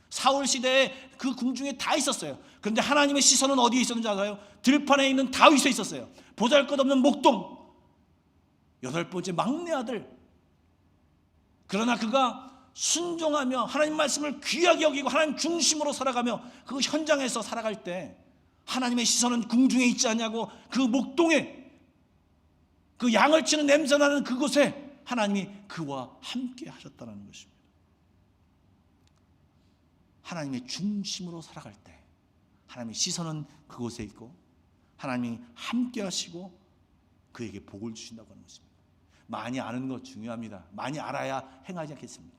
사울 시대에 그 궁중에 다 있었어요. 그런데 하나님의 시선은 어디에 있었는지 알아요? 들판에 있는 다윗에 있었어요. 보잘것없는 목동, 8번째 막내 아들. 그러나 그가 순종하며 하나님 말씀을 귀하게 여기고 하나님 중심으로 살아가며 그 현장에서 살아갈 때 하나님의 시선은 궁중에 있지 않냐고, 그 목동에, 그 양을 치는 냄새나는 그곳에 하나님이 그와 함께 하셨다는 것입니다. 하나님의 중심으로 살아갈 때 하나님의 시선은 그곳에 있고 하나님이 함께 하시고 그에게 복을 주신다고 하는 것입니다. 많이 아는 것 중요합니다. 많이 알아야 행하지 않겠습니까?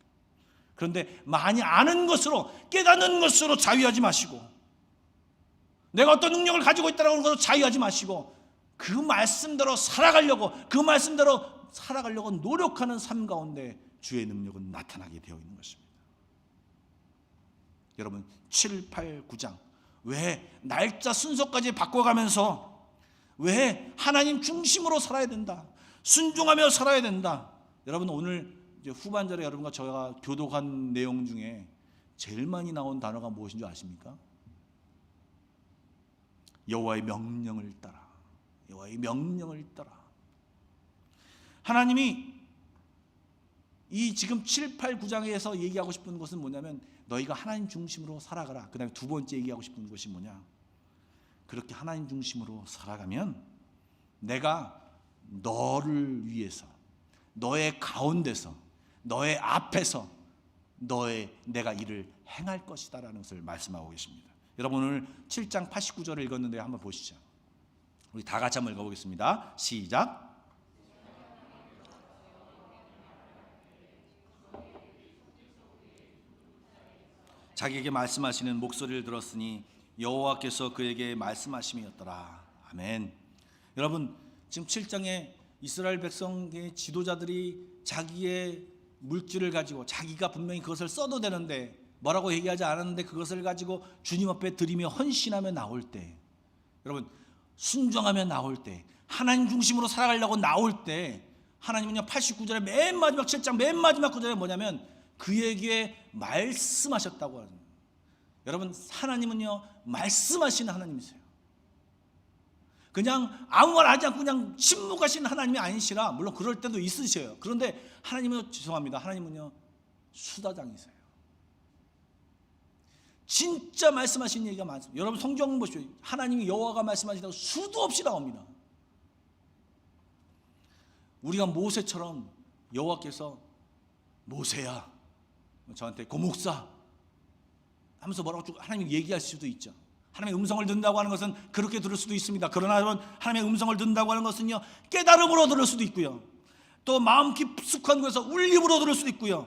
그런데 많이 아는 것으로, 깨닫는 것으로 자유하지 마시고, 내가 어떤 능력을 가지고 있다는 것으로 자유하지 마시고, 그 말씀대로 살아가려고, 그 말씀대로 살아가려고 노력하는 삶 가운데 주의 능력은 나타나게 되어 있는 것입니다. 여러분, 7, 8, 9장 왜 날짜 순서까지 바꿔가면서 왜? 하나님 중심으로 살아야 된다. 순종하며 살아야 된다. 여러분 오늘 이제 후반절에 여러분과 저희가 교독한 내용 중에 제일 많이 나온 단어가 무엇인 줄 아십니까? 여호와의 명령을 따라. 여호와의 명령을 따라. 하나님이 이 지금 7, 8, 9장에서 얘기하고 싶은 것은 뭐냐면 너희가 하나님 중심으로 살아가라. 그 다음에 두 번째 얘기하고 싶은 것이 뭐냐? 그렇게 하나님 중심으로 살아가면 내가 너를 위해서, 너의 가운데서, 너의 앞에서 내가 이를 행할 것이다 라는 것을 말씀하고 계십니다. 여러분 오늘 7장 89절을 읽었는데 한번 보시죠. 우리 다 같이 한번 읽어보겠습니다. 시작. 자기에게 말씀하시는 목소리를 들었으니 여호와께서 그에게 말씀하심이었더라. 아멘. 여러분 지금 7장에 이스라엘 백성의 지도자들이 자기의 물질을 가지고 자기가 분명히 그것을 써도 되는데 뭐라고 얘기하지 않았는데 그것을 가지고 주님 앞에 드리며 헌신하며 나올 때, 여러분 순종하며 나올 때, 하나님 중심으로 살아가려고 나올 때 하나님은요 89절의 맨 마지막 7장 맨 마지막 구절에 뭐냐면 그에게 말씀하셨다고 하는. 여러분 하나님은요 말씀하시는 하나님이세요. 그냥 아무 말 하지 않고 그냥 침묵하시는 하나님이 아니시라, 물론 그럴 때도 있으셔요. 그런데 하나님은 죄송합니다. 하나님은요 수다장이세요. 진짜 말씀하신 얘기가 많습니다. 여러분 성경 보십시오. 하나님이 여호와가 말씀하시다고 수도 없이 나옵니다. 우리가 모세처럼 여호와께서 모세야 저한테 고목사 하면서 뭐라고 쭉 하나님이 얘기할 수도 있죠. 하나님의 음성을 듣는다고 하는 것은 그렇게 들을 수도 있습니다. 그러나 여러분 하나님의 음성을 듣는다고 하는 것은요 깨달음으로 들을 수도 있고요, 또 마음 깊숙한 곳에서 울림으로 들을 수도 있고요,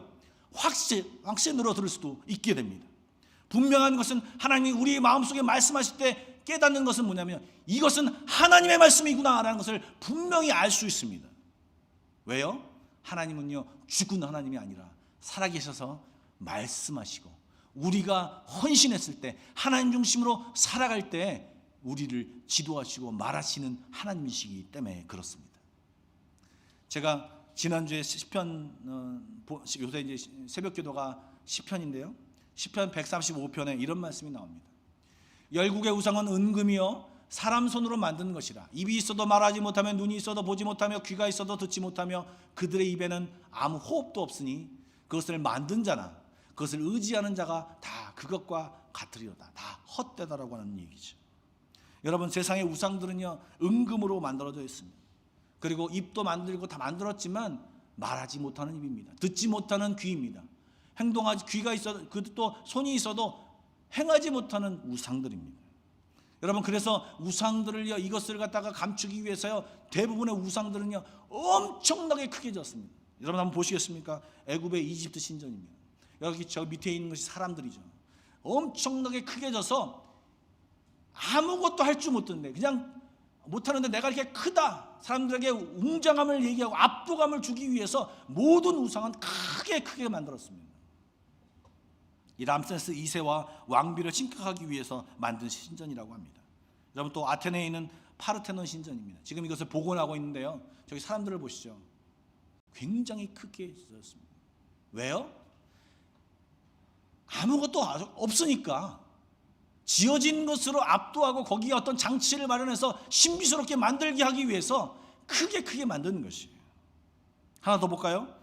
확신으로 들을 수도 있게 됩니다. 분명한 것은 하나님이 우리 마음속에 말씀하실 때 깨닫는 것은 뭐냐면 이것은 하나님의 말씀이구나 라는 것을 분명히 알 수 있습니다. 왜요? 하나님은요 죽은 하나님이 아니라 살아계셔서 말씀하시고 우리가 헌신했을 때 하나님 중심으로 살아갈 때 우리를 지도하시고 말하시는 하나님이시기 때문에 그렇습니다. 제가 지난주에 시편, 요새 이제 새벽 기도가 시편인데요, 시편 135편에 이런 말씀이 나옵니다. 열국의 우상은 은금이요 사람 손으로 만든 것이라. 입이 있어도 말하지 못하며 눈이 있어도 보지 못하며 귀가 있어도 듣지 못하며 그들의 입에는 아무 호흡도 없으니 그것을 만든 자나 그것을 의지하는 자가 다 그것과 같으리로다. 다 헛되다라고 하는 얘기죠. 여러분 세상의 우상들은요 은금으로 만들어져 있습니다. 그리고 입도 만들고 다 만들었지만 말하지 못하는 입입니다. 듣지 못하는 귀입니다. 행동하지 귀가 있어도 또 손이 있어도 행하지 못하는 우상들입니다. 여러분 그래서 우상들을요 이것을 갖다가 감추기 위해서요 대부분의 우상들은요 엄청나게 크게 졌습니다. 여러분 한번 보시겠습니까? 애굽의 이집트 신전입니다. 여기 저 밑에 있는 것이 사람들이죠. 엄청나게 크게 져서 아무것도 할 줄 못하는데 그냥 못하는데 내가 이렇게 크다, 사람들에게 웅장함을 얘기하고 압도감을 주기 위해서 모든 우상은 크게 만들었습니다. 이 람세스 2세와 왕비를 칭찬하기 위해서 만든 신전이라고 합니다. 여러분 또 아테네에 있는 파르테논 신전입니다. 지금 이것을 복원하고 있는데요, 저기 사람들을 보시죠. 굉장히 크게 지었습니다. 왜요? 아무것도 없으니까 지어진 것으로 압도하고 거기에 어떤 장치를 마련해서 신비스럽게 만들게 하기 위해서 크게 만드는 것이에요. 하나 더 볼까요?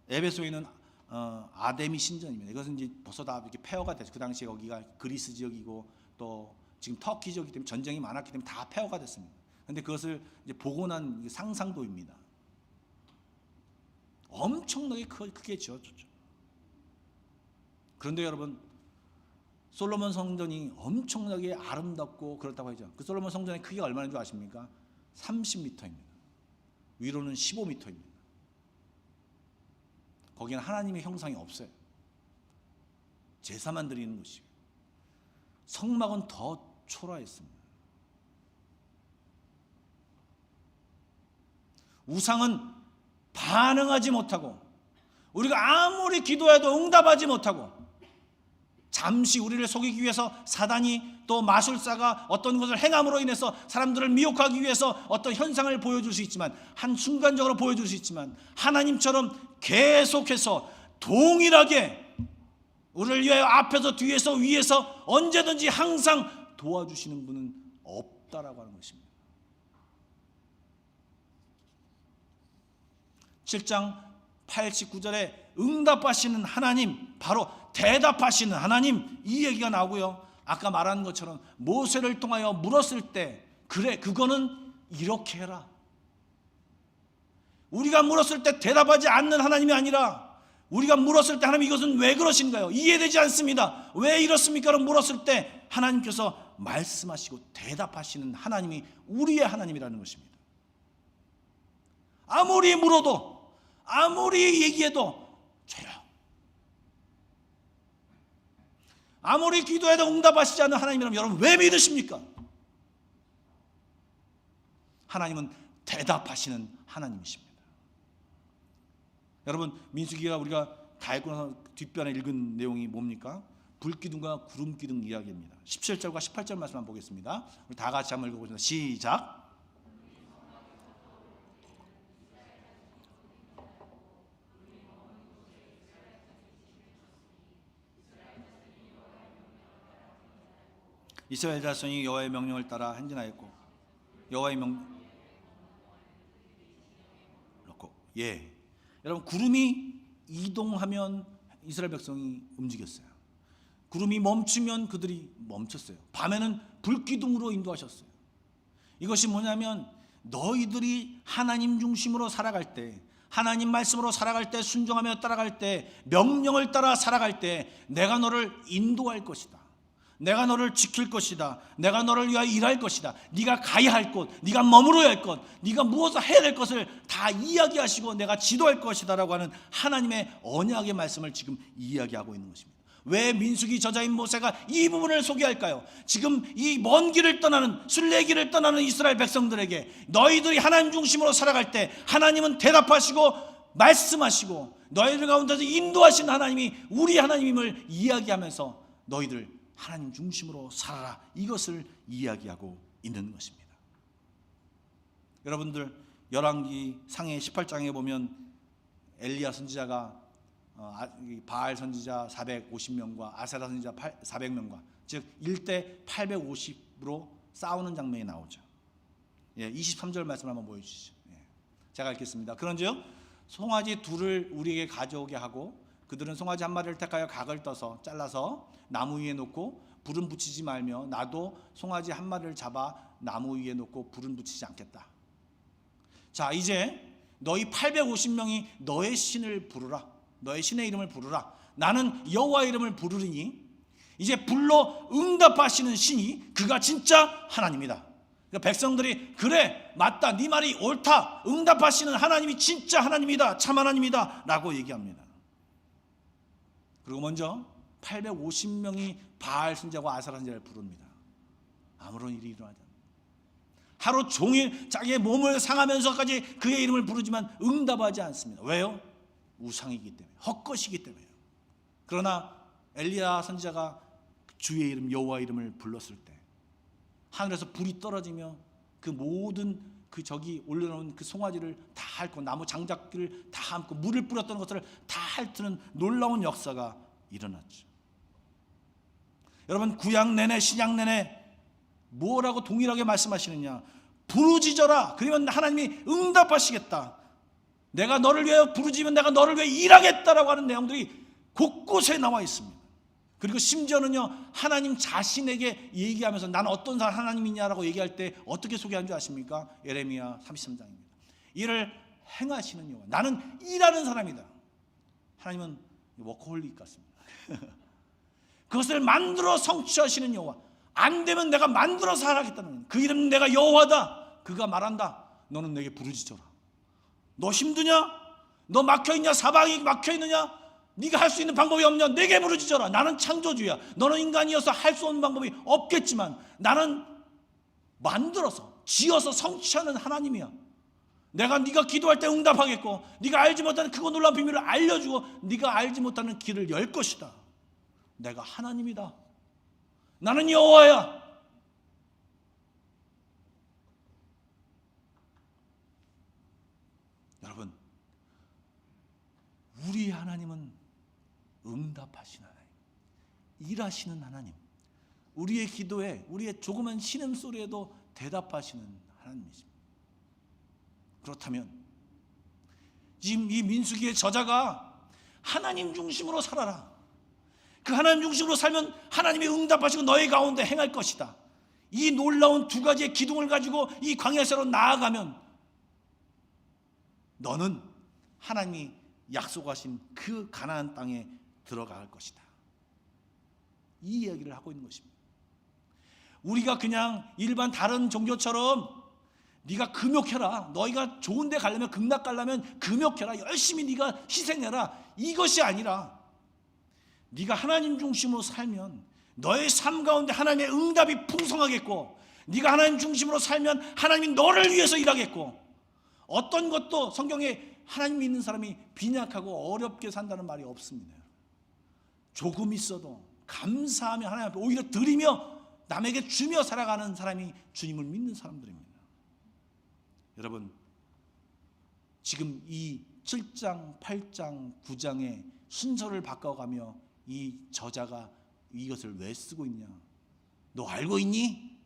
에베소에 있는 아데미 신전입니다. 이것은 이제 벌써 다 이렇게 폐허가 됐죠. 그 당시에 거기가 그리스 지역이고 또 지금 터키 지역이기 때문에 전쟁이 많았기 때문에 다 폐허가 됐습니다. 그런데 그것을 이제 복원한 상상도입니다. 엄청나게 크게 지어졌죠. 그런데 여러분 솔로몬 성전이 엄청나게 아름답고 그렇다고 하죠. 그 솔로몬 성전의 크기가 얼마인 줄 아십니까? 30m입니다. 위로는 15m입니다. 거기는 하나님의 형상이 없어요. 제사만 드리는 곳이에요. 성막은 더 초라했습니다. 우상은 반응하지 못하고 우리가 아무리 기도해도 응답하지 못하고 잠시 우리를 속이기 위해서 사단이 또 마술사가 어떤 것을 행함으로 인해서 사람들을 미혹하기 위해서 어떤 현상을 보여줄 수 있지만, 한순간적으로 보여줄 수 있지만, 하나님처럼 계속해서 동일하게 우리를 위하여 앞에서 뒤에서 위에서 언제든지 항상 도와주시는 분은 없다라고 하는 것입니다. 7장 89절에 응답하시는 하나님, 바로 대답하시는 하나님, 이 얘기가 나오고요. 아까 말한 것처럼 모세를 통하여 물었을 때, 그래 그거는 이렇게 해라. 우리가 물었을 때 대답하지 않는 하나님이 아니라, 우리가 물었을 때 하나님 이것은 왜 그러신가요? 이해되지 않습니다. 왜 이렇습니까? 라고 물었을 때 하나님께서 말씀하시고 대답하시는 하나님이 우리의 하나님이라는 것입니다. 아무리 물어도, 아무리 얘기해도 조용. 아무리 기도해도 응답하시지 않는 하나님이라면 여러분 왜 믿으십니까? 하나님은 대답하시는 하나님이십니다. 여러분, 민수기가 우리가 다 읽고 나서 뒷변에 읽은 내용이 뭡니까? 불기둥과 구름기둥 이야기입니다. 17절과 18절 말씀 한번 보겠습니다. 우리 다 같이 한번 읽어보겠습니다. 시작. 이스라엘 자손이 여호와의 명령을 따라 행진하였고, 여호와의 여러분, 구름이 이동하면 이스라엘 백성이 움직였어요. 구름이 멈추면 그들이 멈췄어요. 밤에는 불기둥으로 인도하셨어요. 이것이 뭐냐면, 너희들이 하나님 중심으로 살아갈 때, 하나님 말씀으로 살아갈 때, 순종하며 따라갈 때, 명령을 따라 살아갈 때 내가 너를 인도할 것이다. 내가 너를 지킬 것이다. 내가 너를 위하여 일할 것이다. 네가 가야 할 곳, 네가 머무러야 할 것, 네가 무엇을 해야 될 것을 다 이야기하시고 내가 지도할 것이다 라고 하는 하나님의 언약의 말씀을 지금 이야기하고 있는 것입니다. 왜 민수기 저자인 모세가 이 부분을 소개할까요? 지금 이 먼 길을 떠나는, 순례길을 떠나는 이스라엘 백성들에게 너희들이 하나님 중심으로 살아갈 때 하나님은 대답하시고 말씀하시고 너희들 가운데서 인도하신 하나님이 우리 하나님임을 이야기하면서 너희들 하나님 중심으로 살아라, 이것을 이야기하고 있는 것입니다. 여러분들, 열왕기 상해 18장에 보면 엘리야 선지자가 바알 선지자 450명과 아세라 선지자 400명과 즉 1대 850으로 싸우는 장면이 나오죠. 23절 말씀 한번 보여주시죠. 제가 읽겠습니다. 그런즉 송아지 둘을 우리에게 가져오게 하고 그들은 송아지 한 마리를 택하여 각을 떠서 잘라서 나무 위에 놓고 불은 붙이지 말며 나도 송아지 한 마리를 잡아 나무 위에 놓고 불은 붙이지 않겠다. 자, 이제 너희 850명이 너의 신을 부르라. 너의 신의 이름을 부르라. 나는 여호와 이름을 부르리니 이제 불로 응답하시는 신이 그가 진짜 하나님이다. 그러니까 백성들이 그래 맞다, 네 말이 옳다, 응답하시는 하나님이 진짜 하나님이다, 참 하나님이다 라고 얘기합니다. 그리고 먼저 850명이 바알 선지자와 아세라 선지자를 부릅니다. 아무런 일이 일어나지 않습니다. 하루 종일 자기의 몸을 상하면서까지 그의 이름을 부르지만 응답하지 않습니다. 왜요? 우상이기 때문에, 헛것이기 때문에요. 그러나 엘리야 선지자가 주의 이름 여호와 이름을 불렀을 때 하늘에서 불이 떨어지며 그 모든 그 저기 올려놓은 그 송아지를 다 핥고 나무 장작기를 다 핥고 물을 뿌렸던 것들을 다 핥는 놀라운 역사가 일어났죠. 여러분, 구약 내내 신약 내내 뭐라고 동일하게 말씀하시느냐? 부르짖어라. 그러면 하나님이 응답하시겠다. 내가 너를 위하여 부르짖으면 내가 너를 위해 일하겠다라고 하는 내용들이 곳곳에 나와 있습니다. 그리고 심지어는요, 하나님 자신에게 얘기하면서 나는 어떤 하나님이냐라고 얘기할 때 어떻게 소개한 줄 아십니까? 예레미야 33장입니다. 이를 행하시는 여호와, 나는 일하는 사람이다. 하나님은 워커홀릭 같습니다. 그것을 만들어 성취하시는 여호와, 안 되면 내가 만들어서 하겠다는 그 이름은 내가 여호와다. 그가 말한다. 너는 내게 부르짖어라. 너 힘드냐? 너 막혀있냐? 사방이 막혀있느냐? 네가 할 수 있는 방법이 없냐? 내게 부르짖어라. 나는 창조주야. 너는 인간이어서 할 수 없는 방법이 없겠지만 나는 만들어서 지어서 성취하는 하나님이야. 내가 네가 기도할 때 응답하겠고 네가 알지 못하는 크고 놀라운 비밀을 알려주고 네가 알지 못하는 길을 열 것이다. 내가 하나님이다. 나는 여호와야. 여러분, 우리 하나님은 응답하시는 하나님, 일하시는 하나님, 우리의 기도에, 우리의 조그만 신음소리에도 대답하시는 하나님이십니다. 그렇다면 지금 이 민수기의 저자가 하나님 중심으로 살아라, 그 하나님 중심으로 살면 하나님이 응답하시고 너희 가운데 행할 것이다, 이 놀라운 두 가지의 기둥을 가지고 이 광야세로 나아가면 너는 하나님이 약속하신 그 가나안 땅에 들어갈 것이다, 이 이야기를 하고 있는 것입니다. 우리가 그냥 일반 다른 종교처럼 네가 금욕해라, 너희가 좋은 데 가려면, 극락 가려면 금욕해라, 열심히 네가 희생해라, 이것이 아니라 네가 하나님 중심으로 살면 너의 삶 가운데 하나님의 응답이 풍성하겠고, 네가 하나님 중심으로 살면 하나님이 너를 위해서 일하겠고, 어떤 것도 성경에 하나님 믿는 사람이 빈약하고 어렵게 산다는 말이 없습니다. 조금 있어도 감사하며 하나님 앞에 오히려 드리며 남에게 주며 살아가는 사람이 주님을 믿는 사람들입니다. 여러분, 지금 이 7장, 8장, 9장의 순서를 바꿔가며 이 저자가 이것을 왜 쓰고 있냐? 너 알고 있니?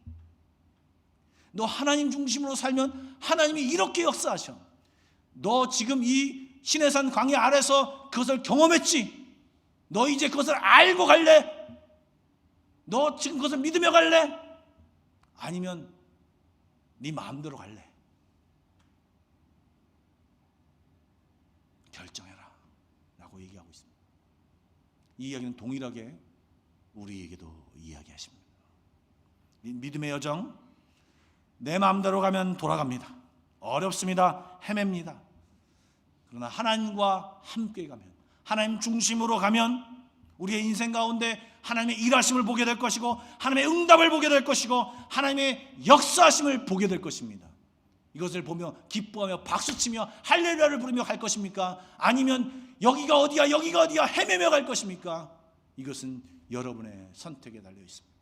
너 하나님 중심으로 살면 하나님이 이렇게 역사하셔. 너 지금 이 시내산 광야 아래서 그것을 경험했지? 너 이제 그것을 알고 갈래? 너 지금 그것을 믿으며 갈래? 아니면 네 마음대로 갈래? 결정해라 라고 얘기하고 있습니다. 이 이야기는 동일하게 우리에게도 이야기하십니다. 믿음의 여정, 내 마음대로 가면 돌아갑니다. 어렵습니다. 헤맵니다. 그러나 하나님과 함께 가면, 하나님 중심으로 가면 우리의 인생 가운데 하나님의 일하심을 보게 될 것이고, 하나님의 응답을 보게 될 것이고, 하나님의 역사하심을 보게 될 것입니다. 이것을 보며 기뻐하며 박수치며 할렐루야를 부르며 갈 것입니까? 아니면 여기가 어디야, 여기가 어디야 헤매며 갈 것입니까? 이것은 여러분의 선택에 달려 있습니다.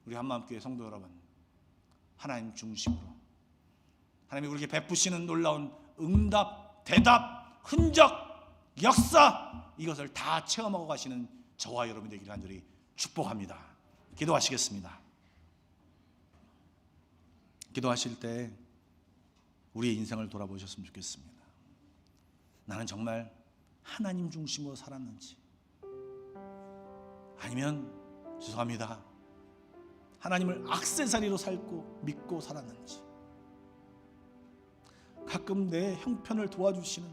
우리 한마음교회 성도 여러분, 하나님 중심으로 하나님이 우리에게 베푸시는 놀라운 응답, 대답, 흔적, 역사, 이것을 다 체험하고 가시는 저와 여러분 되기를 간절히 축복합니다. 기도하시겠습니다. 기도하실 때 우리의 인생을 돌아보셨으면 좋겠습니다. 나는 정말 하나님 중심으로 살았는지, 아니면 죄송합니다, 하나님을 액세서리로 살고 믿고 살았는지, 가끔 내 형편을 도와주시는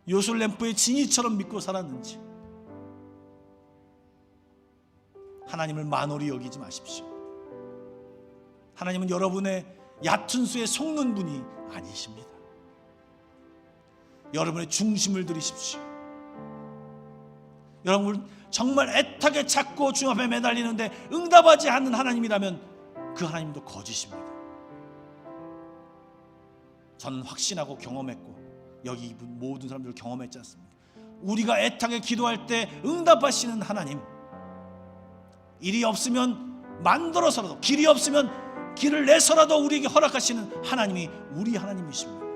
요술램프의 진이처럼 믿고 살았는지, 하나님을 만홀히 여기지 마십시오. 하나님은 여러분의 얕은 수에 속는 분이 아니십니다. 여러분의 중심을 들이십시오. 여러분 정말 애타게 찾고 주님 앞에 매달리는데 응답하지 않는 하나님이라면 그 하나님도 거짓입니다. 저는 확신하고 경험했고 여기 모든 사람들 경험했지 않습니까? 우리가 애타게 기도할 때 응답하시는 하나님, 일이 없으면 만들어서라도, 길이 없으면 길을 내서라도 우리에게 허락하시는 하나님이 우리 하나님이십니다.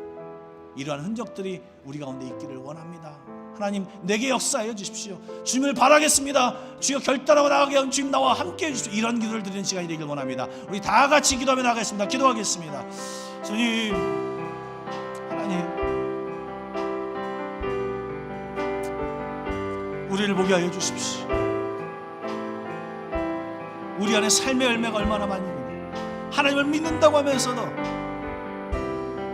이러한 흔적들이 우리 가운데 있기를 원합니다. 하나님, 내게 역사하여 주십시오. 주님을 바라겠습니다. 주여 결단하고 나가게 하는 주님, 나와 함께 해주십시오. 이런 기도를 드리는 시간이 되길 원합니다. 우리 다 같이 기도하며 나가겠습니다. 기도하겠습니다. 주님, 하나님, 우리를 보게 하여 주십시오. 우리 안에 삶의 열매가 얼마나 많이 있는데, 하나님을 믿는다고 하면서도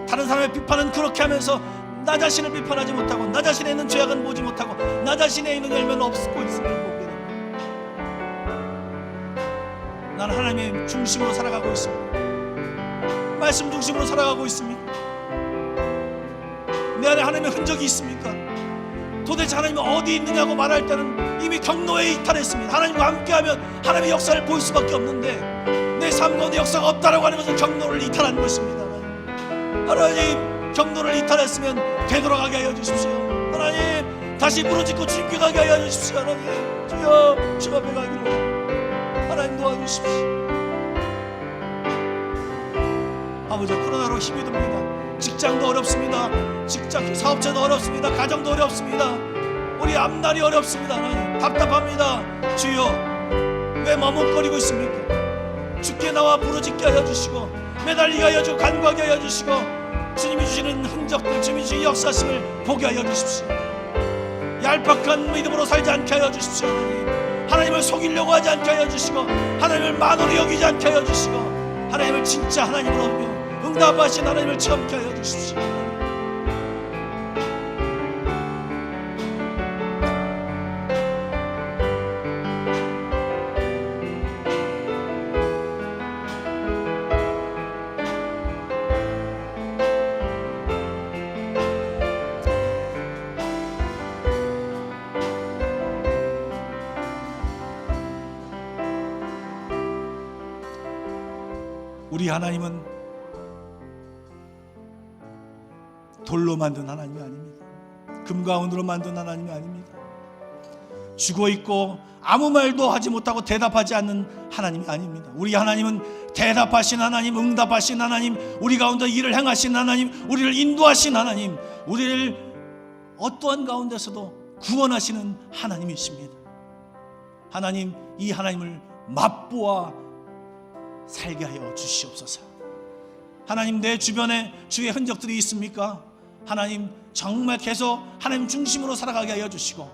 다른 사람의 비판은 그렇게 하면서 나 자신을 비판하지 못하고, 나 자신에 있는 죄악은 보지 못하고, 나 자신에 있는 열매는 없고 있음을 보게 됩니다. 나는 하나님의 중심으로 살아가고 있습니다. 말씀 중심으로 살아가고 있습니까? 내 안에 하나님의 흔적이 있습니까? 도대체 하나님이 어디 있느냐고 말할 때는 이미 경로에 이탈했습니다. 하나님과 함께하면 하나님의 역사를 볼 수밖에 없는데, 내 삶 가운데 역사가 없다라고 하는 것은 경로를 이탈한 것입니다. 하나님, 경로를 이탈했으면 되돌아가게 하여 주십시오. 하나님, 다시 부르짖고 주님께 가게 하여 주십시오. 하나님 주여 주 앞에 가기로 하나님 도와주십시오. 아버지 코로나로 힘이 듭니다. 직장도 어렵습니다. 직장 사업자도 어렵습니다. 가정도 어렵습니다. 우리 앞날이 어렵습니다. 하나님 답답합니다. 주여 왜 머뭇거리고 있습니까? 주께 나와 부르짖게 하여 주시고 매달리게 하여 주시고 간구하게 하여 주시고 주님이 주시는 흔적들 주님이 주시는 역사심을 보게 하여 주십시오. 얄팍한 믿음으로 살지 않게 하여 주십시오. 하나님을 속이려고 하지 않게 하여 주시고 하나님을 만으로 여기지 않게 하여 주시고 하나님을 진짜 하나님으로 응답하신 하나님을 체험케 하여 주십시오. 우리 하나님은 돌로 만든 하나님이 아닙니다. 금과 은으로 만든 하나님이 아닙니다. 죽어있고 아무 말도 하지 못하고 대답하지 않는 하나님이 아닙니다. 우리 하나님은 대답하신 하나님, 응답하신 하나님, 우리 가운데 일을 행하신 하나님, 우리를 인도하신 하나님, 우리를 어떠한 가운데서도 구원하시는 하나님이십니다. 하나님, 이 하나님을 맛보아 살게 하여 주시옵소서. 하나님, 내 주변에 주의 흔적들이 있습니까? 하나님, 정말 계속 하나님 중심으로 살아가게 하여 주시고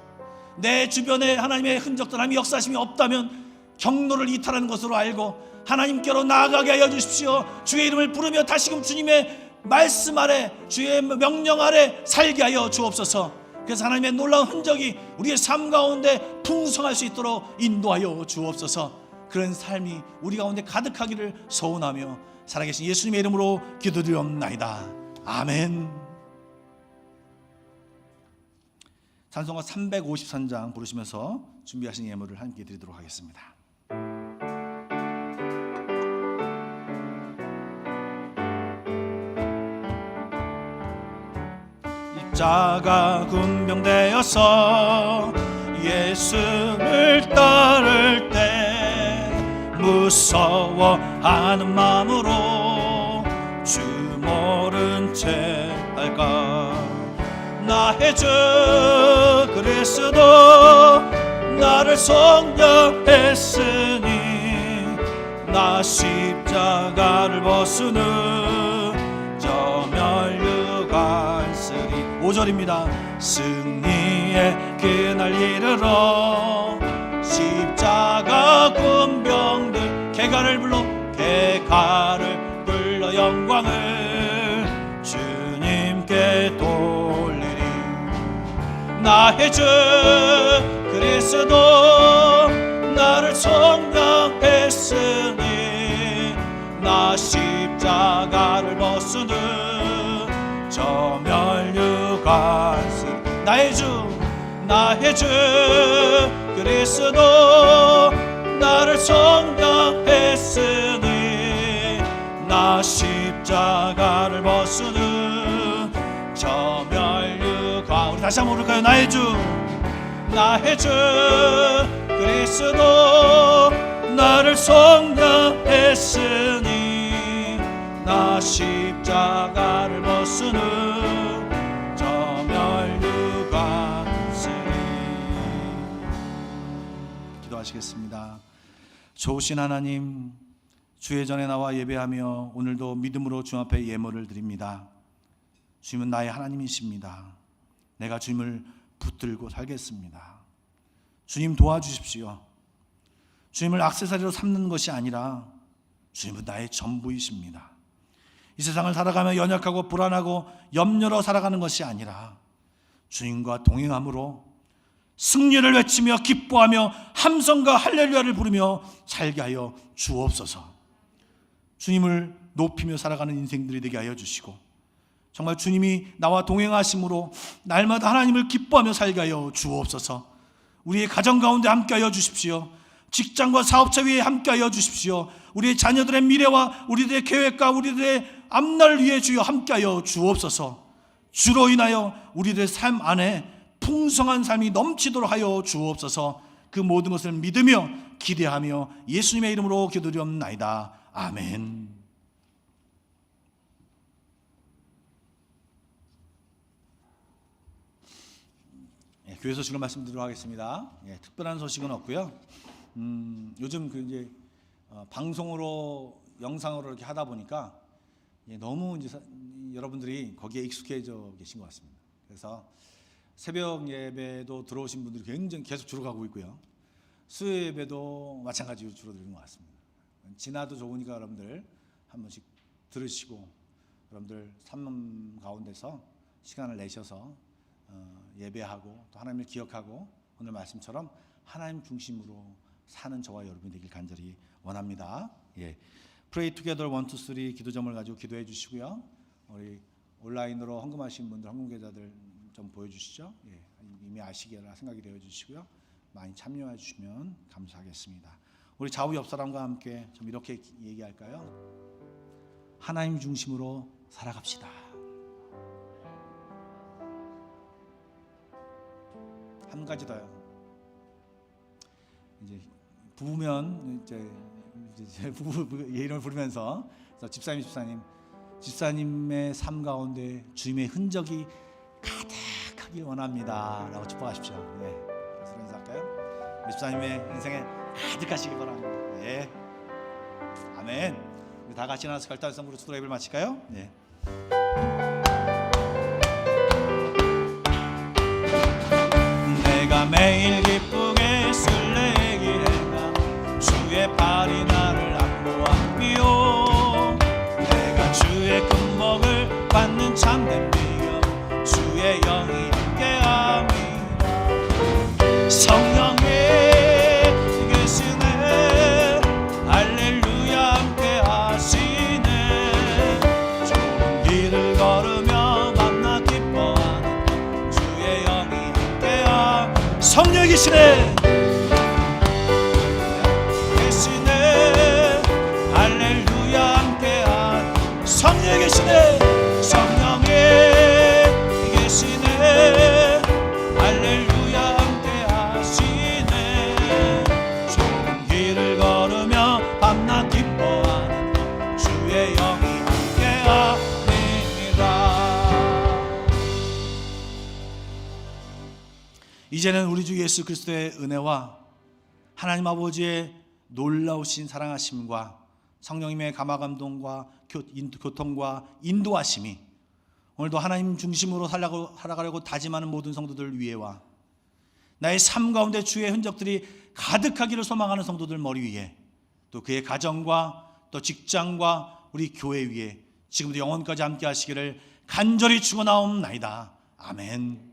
내 주변에 하나님의 흔적들, 하나님의 역사심이 없다면 경로를 이탈하는 것으로 알고 하나님께로 나아가게 하여 주십시오. 주의 이름을 부르며 다시금 주님의 말씀 아래, 주의 명령 아래 살게 하여 주옵소서. 그래서 하나님의 놀라운 흔적이 우리의 삶 가운데 풍성할 수 있도록 인도하여 주옵소서. 그런 삶이 우리 가운데 가득하기를 소원하며 살아계신 예수님의 이름으로 기도드리옵나이다. 아멘. 찬송가 353장 부르시면서 준비하신 예물을 함께 드리도록 하겠습니다. 입자가 군병되어서 예수를 따를 때 무서워하는 마음으로 주 모른 채 할까? 나의 주 그리스도 나를 속량했으니 나 십자가를 벗으는 저 멸류관 쓰리. 5절입니다. 승리의 그날 이르러 십자가 군병들 개가를 불러 영광을 주님께 돌리리. 나의 주 그리스도 나를 속량했으니 나 십자가를 벗으는 저 멸류관 쓰리. 나의 주 그리스도 나를 속량했으니 나 십자가를 벗으는 저 멸류관. 우리 다시 한번 부를까요? 나의 주 그리스도 나를 속량했으니 나 십자가를 벗으는 저 멸류관. 기도하시겠습니다. 좋으신 하나님, 주의 전에 나와 예배하며 오늘도 믿음으로 주 앞에 예물을 드립니다. 주님은 나의 하나님이십니다. 내가 주님을 붙들고 살겠습니다. 주님 도와주십시오. 주님을 액세서리로 삼는 것이 아니라 주님은 나의 전부이십니다. 이 세상을 살아가며 연약하고 불안하고 염려로 살아가는 것이 아니라 주님과 동행함으로 승리를 외치며 기뻐하며 함성과 할렐루야를 부르며 살게 하여 주옵소서. 주님을 높이며 살아가는 인생들이 되게 하여 주시고 정말 주님이 나와 동행하심으로 날마다 하나님을 기뻐하며 살게 하여 주옵소서. 우리의 가정 가운데 함께 하여 주십시오. 직장과 사업자 위에 함께 하여 주십시오. 우리의 자녀들의 미래와 우리들의 계획과 우리들의 앞날을 위해 주여 함께 하여 주옵소서. 주로 인하여 우리들의 삶 안에 풍성한 삶이 넘치도록 하여 주옵소서. 그 모든 것을 믿으며 기대하며 예수님의 이름으로 기도드리옵나이다. 아멘. 교회 소식을 말씀드리도록 하겠습니다. 특별한 소식은 없고요. 요즘 이제 방송으로 영상으로 이렇게 하다 보니까 너무 이제 여러분들이 거기에 익숙해져 계신 것 같습니다. 그래서 새벽 예배도 들어오신 분들이 굉장히 계속 줄어가고 있고요. 수요 예배도 마찬가지로 줄어드는 것 같습니다. 지나도 좋으니까 여러분들 한 번씩 들으시고 여러분들 삶 가운데서 시간을 내셔서 예배하고 또 하나님을 기억하고 오늘 말씀처럼 하나님 중심으로 사는 저와 여러분이 되길 간절히 원합니다. Pray Together 1, 2, 3 기도점을 가지고 기도해 주시고요. 우리 온라인으로 헌금하신 분들, 헌금 계좌들 좀 보여주시죠. 이미 아시게라 생각이 되어 주시고요. 많이 참여해 주시면 감사하겠습니다. 우리 좌우 옆 사람과 함께 좀 이렇게 얘기할까요? 하나님 중심으로 살아갑시다. 한 가지 더요. 이제 부부면 이제 부부 이름을 부르면서 집사님의 삶 가운데 주님의 흔적이 가득하길 원합니다라고 축복하십시오. 그래서 인사할까요? 집사님의 인생에 가득하시길 바랍니다. 아멘. 우리 다 같이 나와서 결단성으로 수도 예배를 마칠까요? 내가 매일 기쁘게 설레게 해가 주의 팔이 나를 안보하며 내가 주의 금복을 받는 참된 비결 주의 영이 함께함이라. 성령이 계시네 할렐루야 함께하시네. 좋은 길을 걸으며 만나 기뻐하는 주의 영이 함께함. 성령이 계시네 할렐루야 함께한 성령이 계시네. 성령이 계시네 할렐루야 함께하시네. 좋은 길을 걸으며 밤낮 기뻐하는 주의 영이 함께하니라. 이제는 우리 주 예수 그리스도의 은혜와 하나님 아버지의 놀라우신 사랑하심과 성령님의 감화감동과 교통과 인도하심이 오늘도 하나님 중심으로 살아가려고 다짐하는 모든 성도들 위에와 나의 삶 가운데 주의 흔적들이 가득하기를 소망하는 성도들 머리 위에 또 그의 가정과 또 직장과 우리 교회 위에 지금부터 영원까지 함께 하시기를 간절히 축원하옵나이다. 아멘.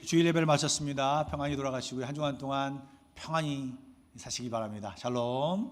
주일 예배를 마쳤습니다. 평안히 돌아가시고요. 한 주간 동안 평안히 사시기 바랍니다. 샬롬.